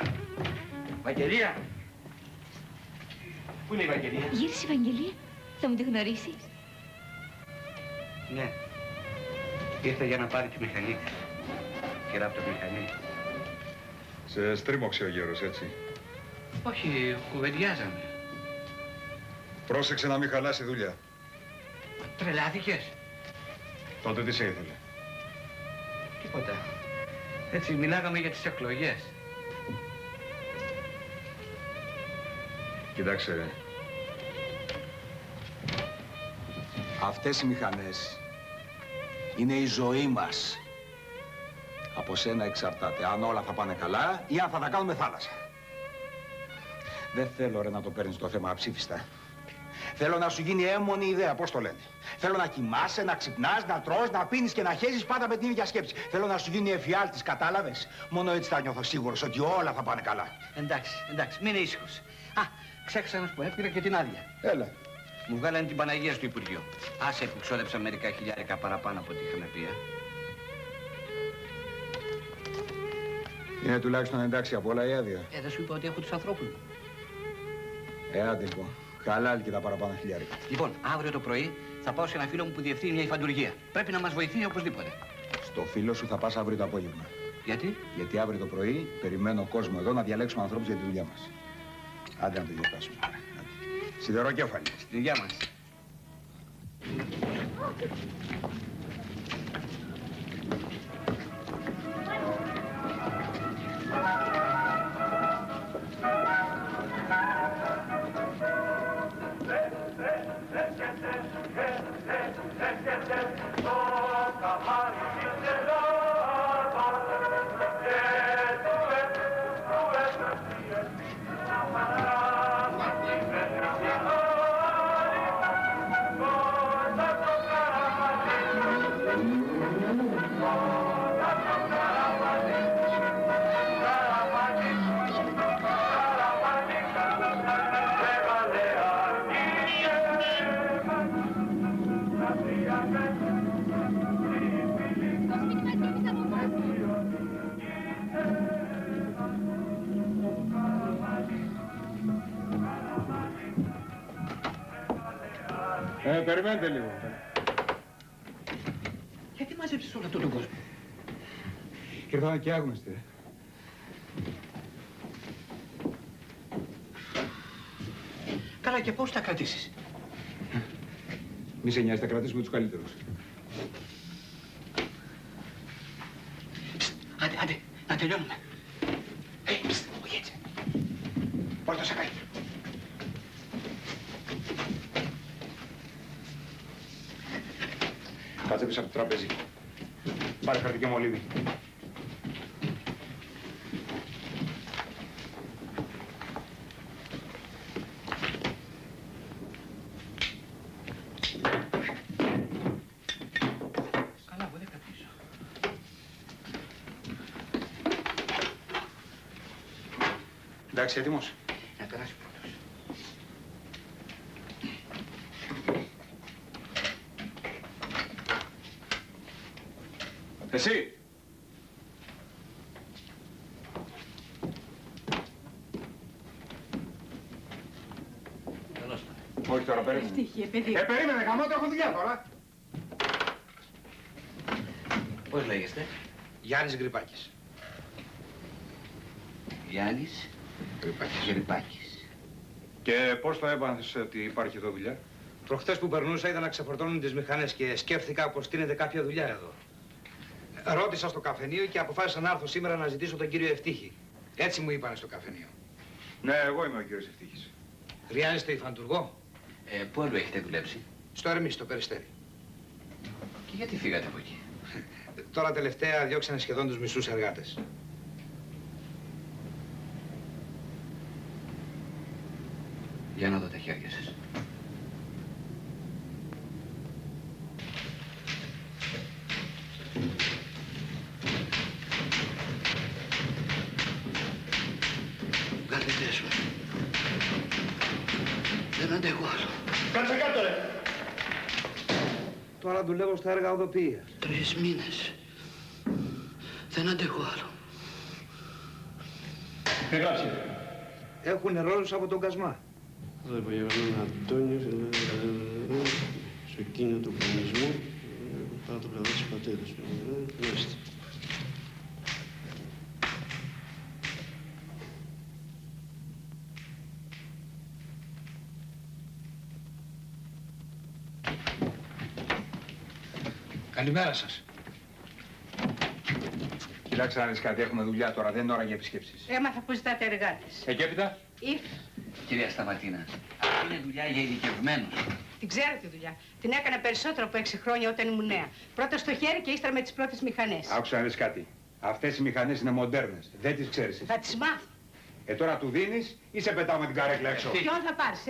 G: Βαγγελία! Πού είναι η Βαγγελία?
Q: Γύρισε η Βαγγελία. Θα μου τη γνωρίσεις?
G: Ναι. Ήρθε για να πάρει τη μηχανή της. Και ράπτω μηχανή.
D: Σε στρίμωξε ο γέρος, έτσι?
G: Όχι, κουβεντιάζαμε.
D: Πρόσεξε να μην χαλάσει δουλειά.
G: Τρελάθηκες?
D: Τότε τι σε ήθελε?
G: Τίποτα. Έτσι μιλάγαμε για τις εκλογές.
D: Κοιτάξτε. Αυτές οι μηχανές είναι η ζωή μας. Από σένα εξαρτάται αν όλα θα πάνε καλά ή αν θα τα κάνουμε θάλασσα. Δεν θέλω ρε να το παίρνεις το θέμα αψήφιστα. Θέλω να σου γίνει έμμονη ιδέα, πώς το λένε. Θέλω να κοιμάσαι, να ξυπνάς, να τρως, να πίνεις και να χέζεις πάντα με την ίδια σκέψη. Θέλω να σου γίνει εφιάλτης, κατάλαβες. Μόνο έτσι θα νιώθω σίγουρος ότι όλα θα πάνε καλά.
G: Εντάξει, μην είναι ήσυχος. Α, ξέχασα να σου πω, έπειρα και την άδεια.
D: Έλα.
G: Μου βγάλανε την Παναγία στο Υπουργείο. Άσε που ξόδεψα μερικά χιλιάρικα παραπάνω από ό,τι είχαμε πει.
D: Είναι τουλάχιστον εντάξει από όλα η άδεια.
G: Δεν σου είπα ότι έχω τους ανθρώπους μου.
D: Άντε λοιπόν. Χαλάλη και τα παραπάνω χιλιάρικα.
G: Λοιπόν, αύριο το πρωί θα πάω σε ένα φίλο μου που διευθύνει μια υφαντουργία. Πρέπει να μας βοηθήσει οπωσδήποτε.
D: Στο φίλο σου θα πας αύριο το απόγευμα.
G: Γιατί?
D: Γιατί αύριο το πρωί περιμένω κόσμο εδώ να διαλέξουμε ανθρώπους για τη δουλειά μας. Άντε να το διορτάσουμε. Σιδεροκέφαλη.
G: Στη δουλειά μας.
D: Περιμένετε λίγο.
G: Γιατί μαζέψεις όλο αυτόν τον κόσμο?
D: Ήρθανε και άγνωστοι.
G: Καλά, και πώς θα κρατήσεις?
D: Μη σε νοιάζει, θα κρατήσουμε τους καλύτερους.
G: Άντε, να τελειώνουμε. Όχι έτσι. Πάρ' το σακάκι.
D: Κάτσε πίσω από το τραπέζι. Πάρε χαρτί και μολύβι.
G: Καλά, εγώ δεν κρατήσω.
D: Εντάξει, έτοιμος?
G: Να περάσει πρώτος.
D: Εσύ! Όχι τώρα, περίμενε.
R: Ευτυχία, παιδί.
D: Περίμενε, γαμώτο, έχω δουλειά τώρα.
G: Πώς λέγεστε?
C: Γιάννης Γκρυπάκης.
G: Γιάννης Γκρυπάκης.
D: Και πώς το έπανθες ότι υπάρχει εδώ δουλειά?
C: Προχτές που περνούσα είδα να ξεφορτώνουν τις μηχανές και σκέφτηκα πως στείνεται κάποια δουλειά εδώ. Ρώτησα στο καφενείο και αποφάσισα να έρθω σήμερα να ζητήσω τον κύριο Ευτύχη. Έτσι μου είπανε στο καφενείο.
D: Ναι, εγώ είμαι ο κύριος Ευτύχης.
C: Χρειάζεστε υφαντουργό?
G: Πού αλλού έχετε δουλέψει?
C: Στο Ερμής, στο Περιστέρι.
G: Και γιατί φύγατε από εκεί?
C: Τώρα τελευταία διώξανε σχεδόν τους μισούς εργάτες.
G: Για να δω τα χέρια σας. Βγάλετε μου. Δεν αντέχω άλλο.
C: Κάτσε κάτω, ρε! Τώρα δουλεύω στα έργα οδοποιίας.
G: 3 μήνες. Δεν αντέχω άλλο.
C: Γράψε. Έχουν ρόλους από τον Κασμά.
S: Εδώ υπογεγονών Αντώνιος, στο εκείνο του κομμουνισμού, πάνω το πλευρό της πατέρας. Μάλιστα.
L: Καλημέρα σας.
O: Κοιτάξτε να δεις κάτι, έχουμε δουλειά τώρα, δεν είναι ώρα για επισκέψεις.
T: Έμαθα που ζητάτε εργάτες.
O: Και έπειτα.
G: Κυρία Σταματίνα, αυτή είναι δουλειά για ειδικευμένους.
T: Την ξέρω τη δουλειά. Την έκανα περισσότερο από 6 χρόνια όταν ήμουν νέα. Πρώτα στο χέρι και ύστερα με τις πρώτες μηχανές.
O: Άκουσα να δεις κάτι. Αυτές οι μηχανές είναι μοντέρνες. Δεν τις ξέρεις.
T: Θα τις μάθω.
O: Τώρα του δίνεις ή σε πετάω με την καρέκλα έξω.
T: Ποιον θα πάρεις,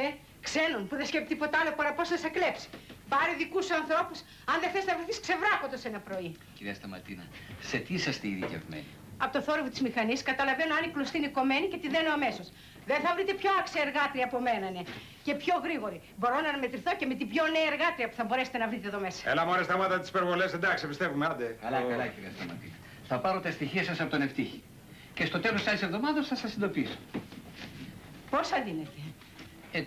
T: Ξένον που δεν σκέφτεται τίποτα άλλο παρά πώς θα σε κλέψει. Πάρε δικούς σου ανθρώπους, αν δεν θες να βρεθείς ξεβράκωτος ένα πρωί.
G: Κυρία Σταματίνα, σε τι είσαστε ειδικευμένοι?
T: Από το θόρυβο της μηχανής καταλαβαίνω αν η κλωστή είναι κομμένη και τη δένω αμέσως. Δεν θα βρείτε πιο άξια εργάτρια από μένα, ναι. Και πιο γρήγορη. Μπορώ να μετρηθώ και με την πιο νέα εργάτρια που θα μπορέσετε να βρείτε εδώ μέσα.
O: Έλα μωρέ, σταμάτα τις υπερβολές, εντάξει, πιστεύουμε, άντε.
G: Καλά, καλά, κυρία Σταματίνα. Θα πάρω τα στοιχεία σας από τον Ευτύχη. Και στο τέλος της εβδομάδας θα σας ειδοποιήσω.
T: Πόσα δίνετε?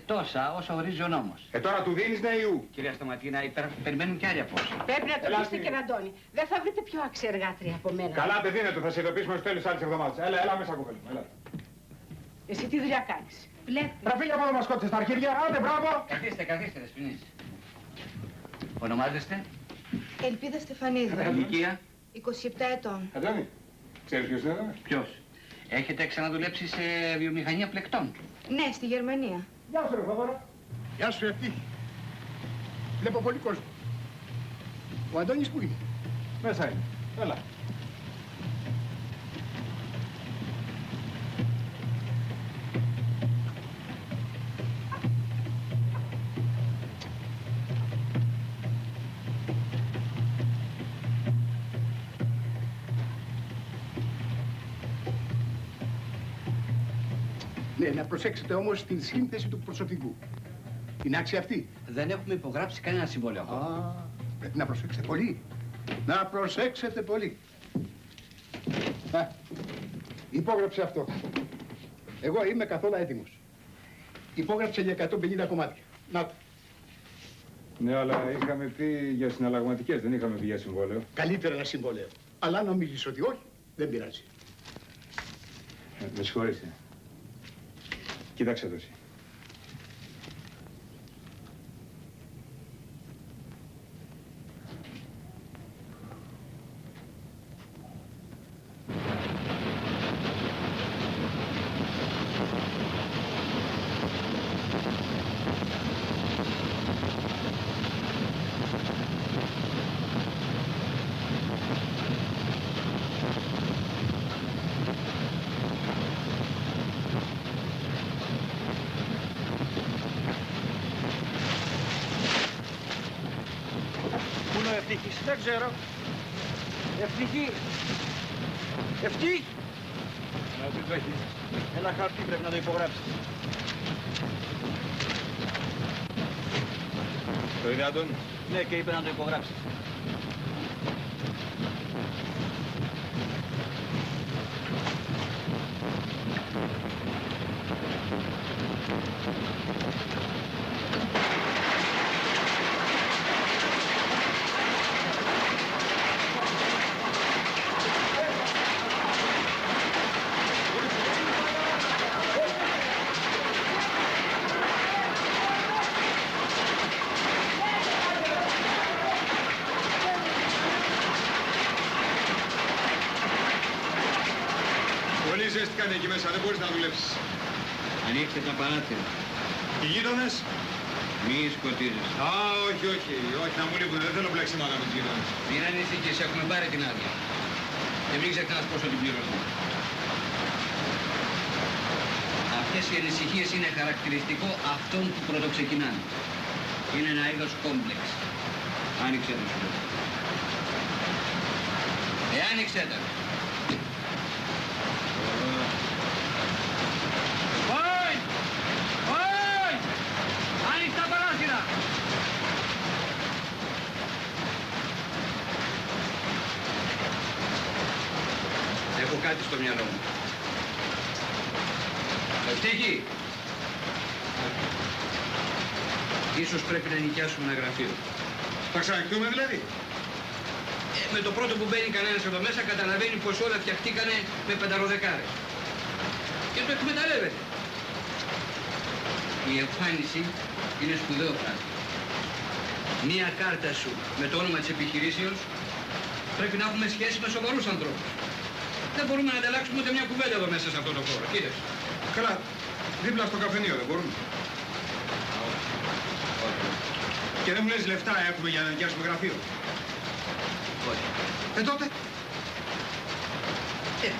G: Τόσα όσα ορίζει ο νόμος.
O: Τώρα του δίνεις ναι ιού.
G: Κυρία Σταματίνα, περιμένουν κι άλλοι απόψε.
T: Πρέπει να το πείστε και να Αντώνη. Δεν θα βρείτε πιο άξια εργάτρια από μένα.
O: Καλά, δεν δίνεται, θα σε ειδοποιήσουμε στο τέλος της άλλης εβδομάδας. Έλα μέσα, κοπέλα. Έλα.
T: Εσύ τι δουλειά κάνεις? Βλέπεις.
O: Φύγε από εδώ μας κόψες τα αρχίδια. Άντε, μπράβο.
G: Καθίστε, Δεσποινής. Ονομάζεστε?
A: Ελπίδα Στεφανίδη.
G: Ηλικία?
A: 27 ετών.
O: Αντώνη, ξέρεις ποιος είναι εδώ?
G: Ποιος? Έχετε ξαναδουλέψει σε βιομηχανία πλεκτών?
A: Ναι, στη Γερμανία.
O: Γεια σου, ρε Φαβόρα.
D: Γεια σου, Ευτύχη. Βλέπω πολύ κόσμο. Ο Αντώνης πού είναι?
O: Μέσα είναι. Έλα.
D: Ναι, να προσέξετε όμως την σύνθεση του προσωπικού. Είναι άξια αυτή.
G: Δεν έχουμε υπογράψει κανένα συμβόλαιο.
D: Πρέπει να προσέξετε πολύ. Να προσέξετε πολύ. Υπόγραψε αυτό. Εγώ είμαι καθόλου έτοιμος. Υπόγραψε για 150 κομμάτια. Να το.
O: Ναι, αλλά είχαμε πει για συναλλαγματικές, δεν είχαμε πει για συμβόλαιο.
D: Καλύτερα ένα συμβόλαιο. Αλλά αν νομίζεις ότι όχι, δεν πειράζει.
O: Με συγχωρείτε. Κοίταξε το εσύ.
P: Δεν ξέρω. Ευτυχή. Ευτυχή.
O: Να τι το έχεις.
P: Ένα χαρτί πρέπει να το υπογράψεις.
O: Το είδε Άντων?
P: Ναι, και είπε να το υπογράψεις.
O: Ζέστηκαν εκεί μέσα, δεν μπορείς να δουλέψεις.
G: Ανοίξτε τα παράθυρα.
O: Οι γείτονες?
G: Μη σκοτίζεις.
O: Όχι, να μου λείπουν, δεν θέλω πλέξιματα με τους γείτονες.
G: Μην ανησυχείς, έχουμε πάρει την άδεια. Και μην ξεχνάς πόσο την πληρώσουμε. Αυτές οι ανησυχίες είναι χαρακτηριστικό αυτών που πρωτοξεκινάνε. Είναι ένα είδος κόμπλεξ. Άνοιξε το σου. Άνοιξε το. Έχω κάτι στο μυαλό μου.
C: Ευτύχη! Ίσως πρέπει να νοικιάσουμε ένα γραφείο.
D: Θα ξανοιχτούμε δηλαδή.
C: Με το πρώτο που μπαίνει κανένας εδώ μέσα καταλαβαίνει πως όλα φτιαχτήκανε με πενταροδεκάρες. Και το εκμεταλλεύεται. Η εμφάνιση είναι σπουδαίο πράγμα. Μία κάρτα σου με το όνομα της επιχειρήσεως πρέπει να έχουμε σχέση με σοβαρούς ανθρώπους. Δεν μπορούμε να ανταλλάξουμε ούτε μια κουβέντα εδώ μέσα σε αυτό το χώρο. Κοίταξε.
D: Καλά, δίπλα στο καφενείο δεν μπορούμε. Και δεν μου λες λεφτά έχουμε για να νοικιάσουμε γραφείο.
C: Όχι.
D: Τότε.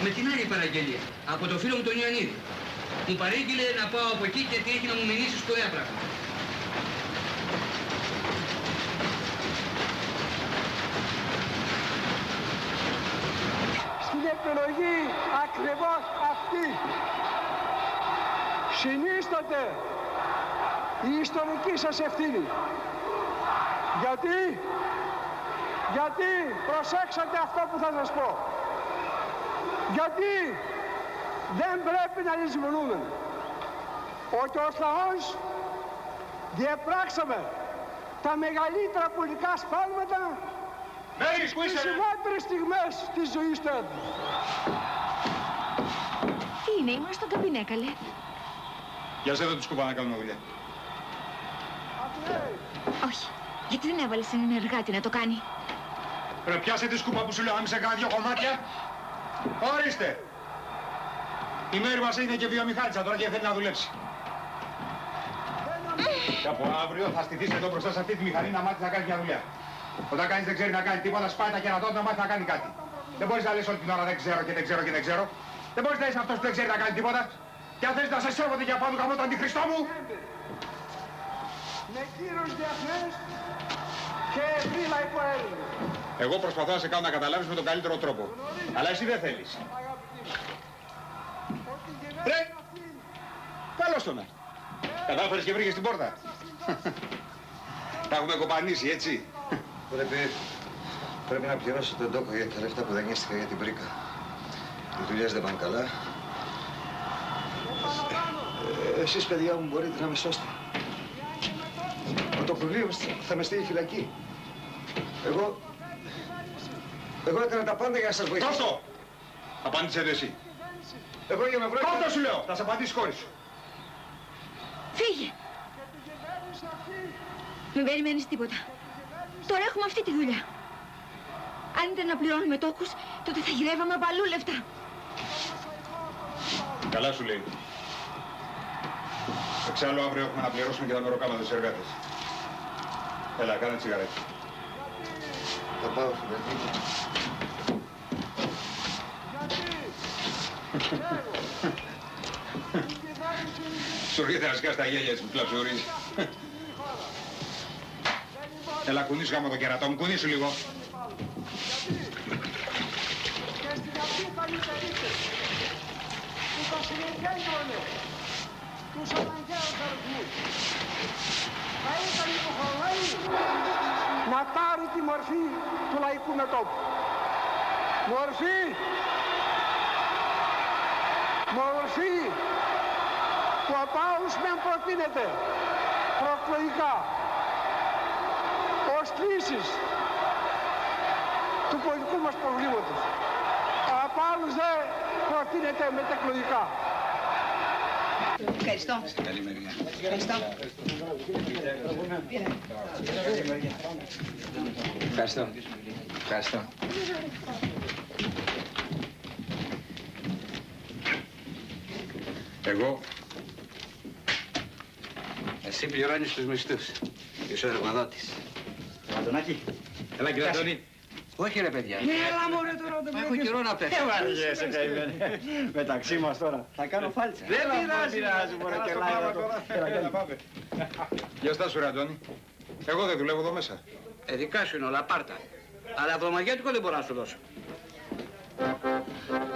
C: Με την άλλη παραγγελία. Από το φίλο μου τον Ιωαννίδη. Μου παρήγγειλε να πάω από εκεί γιατί έχει να μου μηνύσει σπουδαία πράγματα.
U: Στην επιλογή ακριβώς αυτή συνίσταται η ιστορική σας ευθύνη. Γιατί προσέξατε αυτό που θα σας πω. Γιατί δεν πρέπει να λησμονούμε ότι ως λαός διεπράξαμε τα μεγαλύτερα πολιτικά σφάλματα στις σημαντικές στιγμές της ζωής του έθνους.
Q: Τι είναι, ήμουν στον καμπινέ, καλέ.
D: Για σένα του σκουπά να κάνουμε δουλειά.
Q: Όχι, γιατί δεν έβαλες έναν εργάτη να το κάνει.
D: Ρε πιάσε τη σκούπα που σου λέω, να μην σε κάνα 2 κομμάτια. Ορίστε. Η Μέρη μας είναι και βιομηχάνησα τώρα και θέλει να δουλέψει. Και από αύριο θα στηθείς εδώ μπροστά σε αυτή τη μηχανή να μάθεις να κάνεις μια δουλειά. Όταν κάνεις δεν ξέρει να κάνει τίποτα, σπάει τα κερατό να μάθει να κάνει κάτι. Δεν μπορείς να λες όλη την ώρα δεν ξέρω και δεν ξέρω και δεν ξέρω. Δεν μπορείς να είσαι αυτός που δεν ξέρει να κάνει τίποτα. Και αν θες να σε σέβονται για πάνω γαμώ τον αντιχριστό μου.
U: Με κύρος διεθνές και ευρύ λαϊκό Έλληνα.
D: Εγώ προσπαθώ να σε κάνω να καταλάβεις με τον καλύτερο τρόπο. Αλλά εσύ δεν θέλεις. Ρε! Καλώς το να. Κατάφερες και βρήκες την πόρτα. Τα έχουμε κοπανίσει, έτσι.
V: Πρέπει να πληρώσω τον τόκο για τα λεφτά που δανείστηκα για την πρίκα. Οι δουλειές δεν πάνε καλά. Εσείς, παιδιά μου, μπορείτε να με σώσετε. Το Πουλίο θα με στείλει φυλακή. Εγώ έκανα τα πάντα για να σας βοηθήσω.
D: Κόστο! Απάντησε εσύ.
V: Εγώ για να βρω...
D: Κόστο σου λέω! Θα σε απαντήσει κόρη σου.
Q: Φύγε! Μην περιμένεις τίποτα. Τώρα έχουμε αυτή τη δουλειά. Αν ήταν να πληρώνουμε τόκους, τότε θα γυρεύαμε από αλλού λεφτά.
D: Καλά σου λέει. Εξάλλου αύριο έχουμε να πληρώσουμε και τα μεροκάματα στους εργάτες. Έλα, κάνε τσιγαράκι.
V: Θα πάω φυλακή.
D: Σου έρχεται να σκάς τα γέλια έτσι που κλαψουρίζει. Έλα, κουνήσου γάμο το κερατό μου, κουνήσου λίγο.
U: Και στην αυτή θα λυτερείτε που θα συνεχίζονται τους αναγκαίους αριθμούς. Θα ήταν υποχρεωμένοι να πάρει τη μορφή του λαϊκού μετώπου. Μορφή που από άλλους μεν προτείνεται προεκλογικά ως λύσεις του πολιτικού μας προβλήματος. Από άλλους δεν προτείνεται μετεκλογικά.
E: Ευχαριστώ.
D: Καλή μεριά.
E: Ευχαριστώ.
C: Ευχαριστώ. Ευχαριστώ.
D: Εγώ.
C: Εσύ πληρώνεις τους μισθούς. Είσαι ο εργοδότης.
P: Αντωνάκη.
C: Έλα κύριε Αντώνη. Όχι ρε παιδιά.
P: Έλα μωρέ τώρα δεν
C: έχω καιρό να πέφτω.
P: Βαριέσαι καημένε. Μεταξύ μας τώρα. Θα κάνω φάλτσα.
C: Δεν πειράζει
P: μωρέ και
D: Έλα πάμε. Γεια στάσου ρε Αντώνη. Εγώ δεν δουλεύω εδώ μέσα.
C: Δικά σου είναι όλα, πάρτα. Αλλά βδομαδιάτικο δεν μπορώ να σου δώσω.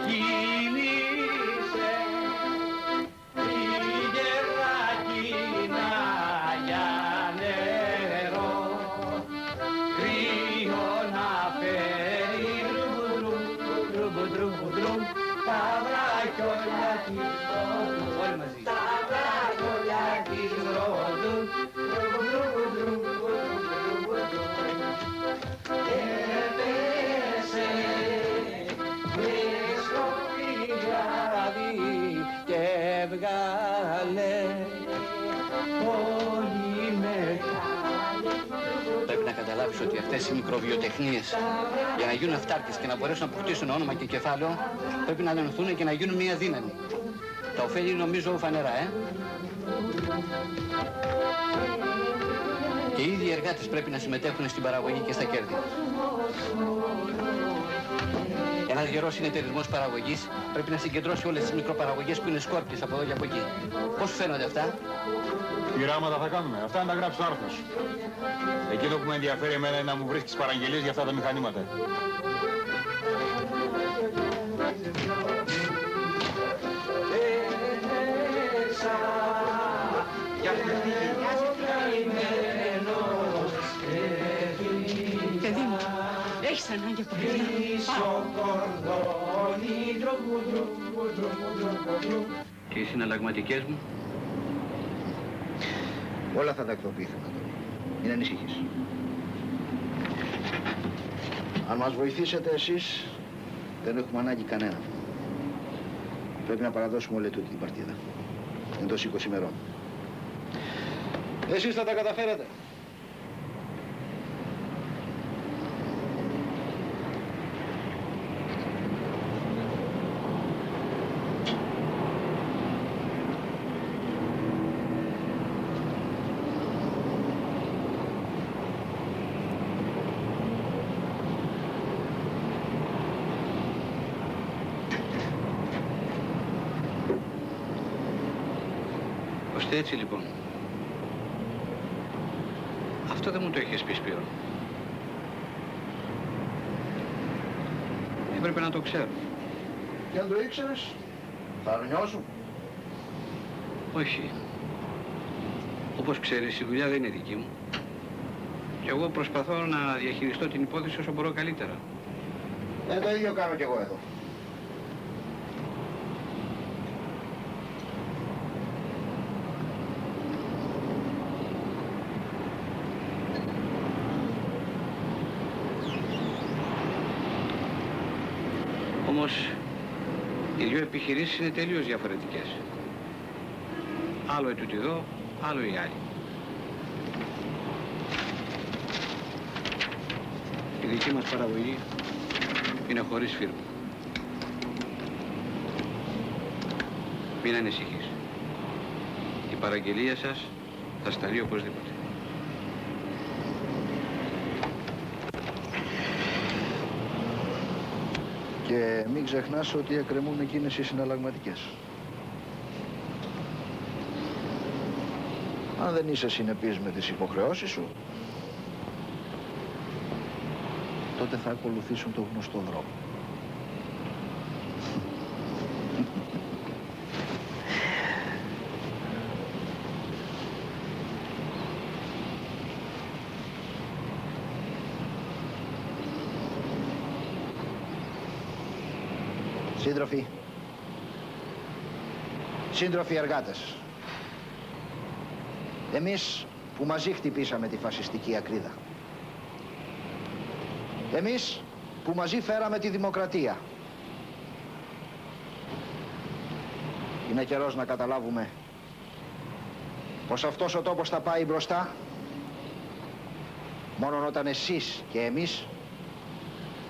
I: Κίνησε η γερακίνα για νερό, κρύο να φέρει ντρουμπου ντρουμπου, τα βράχια όλα τη όλοι μαζί.
K: ότι αυτές οι μικροβιοτεχνίες για να γίνουν αυτάρκες και να μπορέσουν να αποκτήσουν όνομα και κεφάλαιο πρέπει να ανανωθούν και να γίνουν μια δύναμη. Τα ωφέλη νομίζω φανερά, Και οι ίδιοι οι εργάτες πρέπει να συμμετέχουν στην παραγωγή και στα κέρδη. Ένας γερός συνεταιρισμός παραγωγής πρέπει να συγκεντρώσει όλες τις μικροπαραγωγές που είναι σκόρπιες από εδώ και από εκεί. Πώς σου φαίνονται αυτά?
O: Πειράματα θα κάνουμε. Αυτά να τα γράψει στο άρθρο σου. Εκείνο που με ενδιαφέρει εμένα είναι να μου βρίσκεις παραγγελίες για αυτά τα μηχανήματα.
M: Παιδί μου, έχεις ανάγκη από παιδιά.
K: Και οι συναλλαγματικές μου?
V: Όλα θα τακτοποιηθούν. Μην ανησυχείς. Αν μας βοηθήσετε εσείς, δεν έχουμε ανάγκη κανένα. Πρέπει να παραδώσουμε όλη τούτη την παρτίδα. Εντός 20 ημερών. Εσείς θα τα καταφέρετε.
K: Ώστε έτσι λοιπόν. Αυτό δεν μου το έχεις πει, Σπύρο. Έπρεπε να το ξέρω.
V: Και αν το ήξερες, θα αρνιώσουν.
K: Όχι. Όπως ξέρεις, η δουλειά δεν είναι δική μου. Και εγώ προσπαθώ να διαχειριστώ την υπόθεση όσο μπορώ καλύτερα.
V: Το ίδιο κάνω κι εγώ εδώ.
K: Όμως, οι δύο επιχειρήσεις είναι τελείως διαφορετικές. Άλλο η τούτη εδώ, άλλο η άλλη. Η δική μας παραγωγή είναι χωρίς φίρμα. Μην ανησυχείς. Η παραγγελία σας θα σταλεί οπωσδήποτε.
V: Και μην ξεχνάς ότι εκκρεμούν εκείνες οι συναλλαγματικές. Αν δεν είσαι συνεπής με τις υποχρεώσεις σου, τότε θα ακολουθήσουν το γνωστό δρόμο. Σύντροφοι εργάτες, εμείς που μαζί χτυπήσαμε τη φασιστική ακρίδα, εμείς που μαζί φέραμε τη δημοκρατία, είναι καιρός να καταλάβουμε πως αυτός ο τόπος θα πάει μπροστά μόνο όταν εσείς και εμείς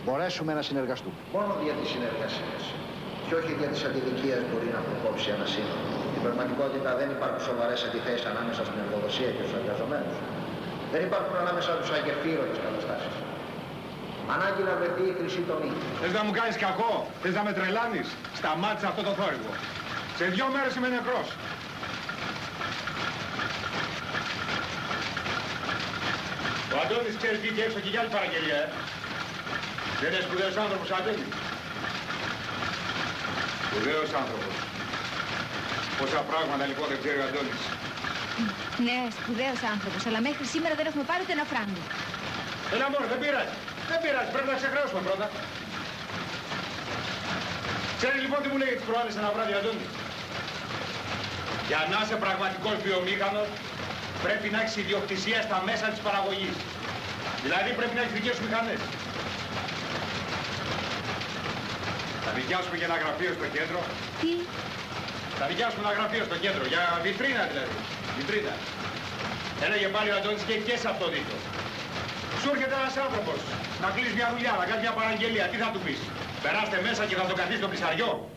V: μπορέσουμε να συνεργαστούμε. Μόνο για τη συνεργασία και όχι για τις αντιδικίες μπορεί να προκόψει ένα σύνολο. Στην πραγματικότητα δεν υπάρχουν σοβαρές αντιθέσεις ανάμεσα στην εργοδοσία και τους εργαζομένους. Δεν υπάρχουν ανάμεσα τους αγεφύρωτες καταστάσεις. Ανάγκη να βρεθεί η χρυσή τομή.
D: Θες να μου κάνεις κακό, θες να με τρελάνεις. Σταμάτησε αυτό το θόρυβο. Σε 2 μέρες είμαι νεκρός. Ο Αντώνης ξέρεις βγήκε έξω και για άλλη παραγγελία, Δεν είναι σπουδαίος άνθρωπος, Αντώνη. Σπουδαίος άνθρωπος. Πόσα πράγματα λοιπόν δεν ξέρει ο Αντώνης.
Q: Ναι, σπουδαίος άνθρωπος, αλλά μέχρι σήμερα δεν έχουμε πάρει ούτε ένα φράγκο.
D: Έλα μωρέ, δεν πειράζει. Δεν πειράζει, πρέπει να ξεχρεώσουμε πρώτα. Ξέρεις λοιπόν τι μου λέει τις προάλλες ένα βράδυ, Αντώνη. Για να είσαι πραγματικός βιομήχανος, πρέπει να έχεις ιδιοκτησία στα μέσα της παραγωγής. Δηλαδή πρέπει να έχεις δικές σου μηχανές. Θα νοικιάσουμε και ένα γραφείο στο κέντρο.
Q: Τι?
D: Θα νοικιάσουμε ένα γραφείο στο κέντρο, για βιτρίνα δηλαδή. Βιτρίνα. Έλεγε πάλι ο Αντώνης και έχει και σε αυτό δίκιο. Σου έρχεται ένας άνθρωπος να κλείσει μια δουλειά, να κάνει μια παραγγελία. Τι θα του πεις? Περάστε μέσα και θα το καθίσει το ψαριό.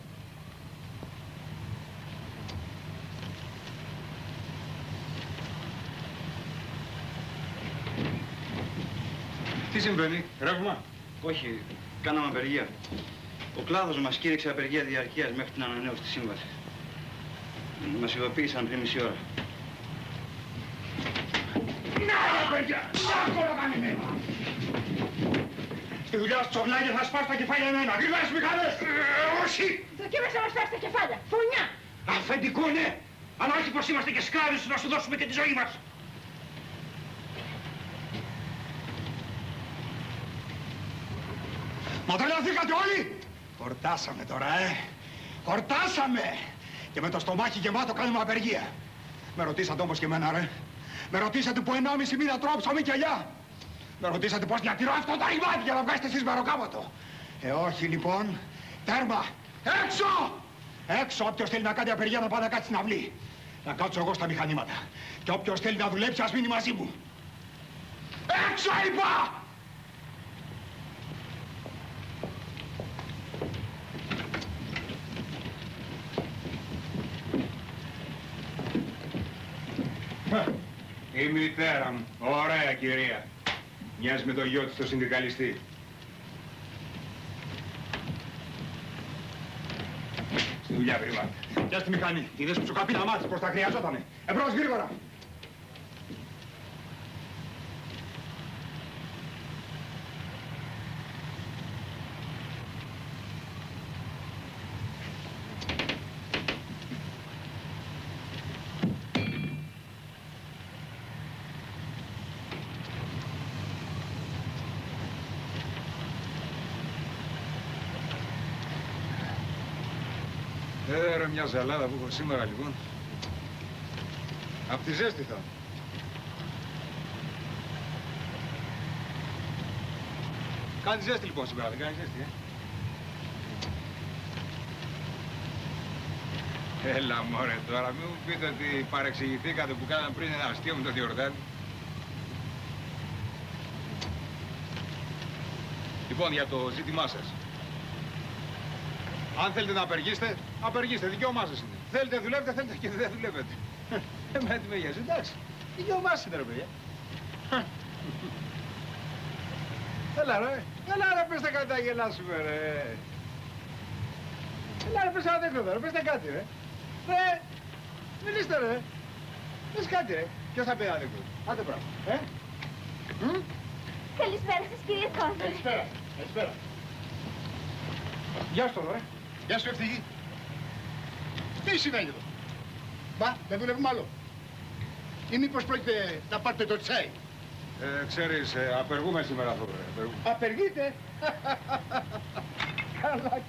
D: Τι συμβαίνει, ρεύμα?
P: Όχι, κάναμε απεργία. Ο κλάδος μας κήρυξε απεργία διαρκείας μέχρι την ανανέωση της σύμβασης. Μας ειδοποίησαν πριν μισή ώρα.
D: Να ρε παιδιά! Να κολοκανημένα! Στη δουλειά σου τσοβλάγια θα σπάσει τα κεφάλια εμένα. Γρήγορες μηχανές! Όχι!
T: Δοκίμασε να σπάσει τα κεφάλια. Φωνιά!
D: Αφεντικό ναι! Αλλά όχι πως είμαστε και σκλάβοι σου να σου δώσουμε και τη ζωή μας. Μα τρελαθήκατε όλοι! Χορτάσαμε τώρα, Χορτάσαμε! Και με το στομάχι γεμάτο κάνουμε απεργία. Με ρωτήσατε όμως και εμένα, ρε. Με ρωτήσατε που 1,5 μήνα τρώω ψωμί και ελιά. Με ρωτήσατε πώς διατηρώ αυτό το ρημάδι για να βγάζετε εσείς μεροκάματο. Όχι λοιπόν. Τέρμα. Έξω! Έξω όποιος θέλει να κάνει απεργία να πάει να κάτσει στην αυλή. Να κάτσω εγώ στα μηχανήματα. Και όποιος θέλει να δουλέψει ας μείνει μαζί μου. Έξω είπα! Η μητέρα μου. Ωραία κυρία. Μοιάζει με το γιο της το συνδικαλιστή. Στη δουλειά γρήγορα. Πια στη μηχανή. Είδες που σου καπεί να μάθεις πως τα χρειαζότανε. Εμπρός γρήγορα. Ρε μια ζαλάδα που έχω σήμερα λοιπόν. Απ' τη ζέστη θα. Κάνει ζέστη λοιπόν σήμερα, δεν κάνει ζέστη, Έλα μωρέ τώρα, μην μου πείτε ότι παρεξηγηθήκατε που κάναμε πριν ένα αστείο με το Διορδάνη. Λοιπόν, για το ζήτημά σας. Αν θέλετε να απεργήσετε, απεργήστε. Δικαίωμά σας είναι. Θέλετε δουλεύετε, θέλετε και δεν δουλεύετε. Εμένα τι με γεύσει, εντάξει. Δικαίωμά σας είναι, ρε παιδιά. Έλα ρε, πες τα κάτι να γελάσουμε, ρε. Έλα ρε, πες ένα τέτοιο εδώ, ρε, πες τα κάτι, ρε. Ρε, μιλήστε, ρε. Πες κάτι, ρε. Ποιος θα πει ένα τέτοιο. Άντε μπράβο,
Q: Καλησπέρα σας, κύριε Κόντρε.
D: Καλησπέρα. Γεια σου, ρε. Γεια σου, Ευθύγη. Τι συμβαίνει εδώ? Μπα, δεν δουλεύουμε άλλο. Ή μήπως πρόκειται να πάρετε το τσάι? Ξέρεις, απεργούμε σήμερα εδώ, ρε. Απεργείτε? Καλά.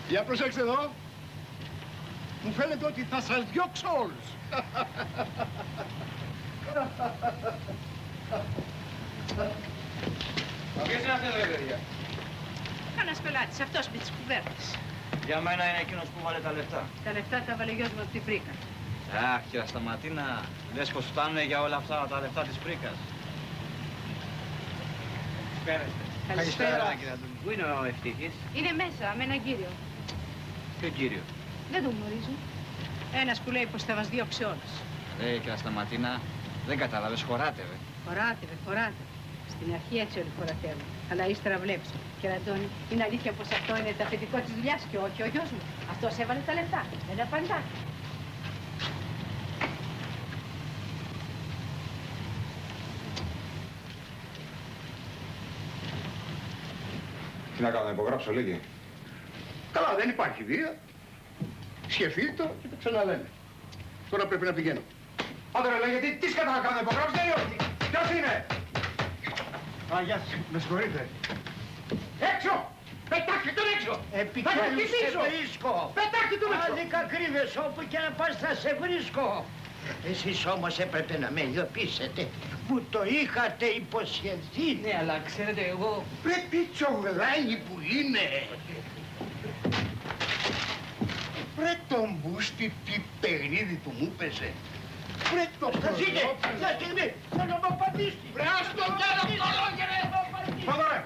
D: Για προσέξτε εδώ. Μου φαίνεται ότι θα σας διώξω όλους.
P: Ποιος είναι αυτός, ρε παιδιά?
T: Κανένας πελάτης, αυτός με τις κουβέρτες.
P: Για μένα είναι εκείνος που βάλε τα λεφτά.
T: Τα λεφτά τα βάλε ο γιος μου από την Πρίκα.
P: Αχ, κύριε Σταματίνα, λες πως φτάνουνε για όλα αυτά τα λεφτά της Πρίκας.
T: Καλησπέρα.
P: Πού είναι ο Ευτύχης?
T: Είναι μέσα, με έναν κύριο.
P: Ποιο κύριο?
T: Δεν τον γνωρίζω. Ένας που λέει πως θα μας διώξει όλους.
P: Κύριε Σταματίνα, δεν κατάλαβες, χωράτε, ρε.
T: Χωράτε. Στην αρχή έτσι όλοι χωρατεύουν. Αλλά ύστερα βλέπεις. Κύριε Αντώνη, είναι αλήθεια πως αυτό είναι το αφεντικό της δουλειάς και όχι ο γιος μου. Αυτός έβαλε τα λεφτά. Δεν απαντά.
D: Τι να κάνω, να υπογράψω, λέγε. Καλά, δεν υπάρχει βία. Σκεφτείτε το και το ξαναλέμε. Τώρα πρέπει να πηγαίνω. Άντε ρε, λέγε, τι σκατά να κάνω, να υπογράψω ή όχι? Ποιος είναι? Α, γεια σας, με συγχωρείτε. Έξω! Πετάξτε τον έξω!
N: Επιτέλους σε βρίσκω!
D: Πετάξτε τον έξω!
N: Άδικα κρύβες, όπου και να πας θα σε βρίσκω! Εσείς όμως έπρεπε να με ειδοποιήσετε που το είχατε υποσχεθεί.
K: Ναι, αλλά ξέρετε εγώ...
N: Πρέπει τσογλάνι που είναι. Βρε τον μπούστι τι παιχνίδι του μου πέσε. Βρε το καζίνε, μια στιγμή, θέλω να μου απαντήσει.
I: Βρε, ας τον κάνω κολόγερε.
N: Θόδωρε,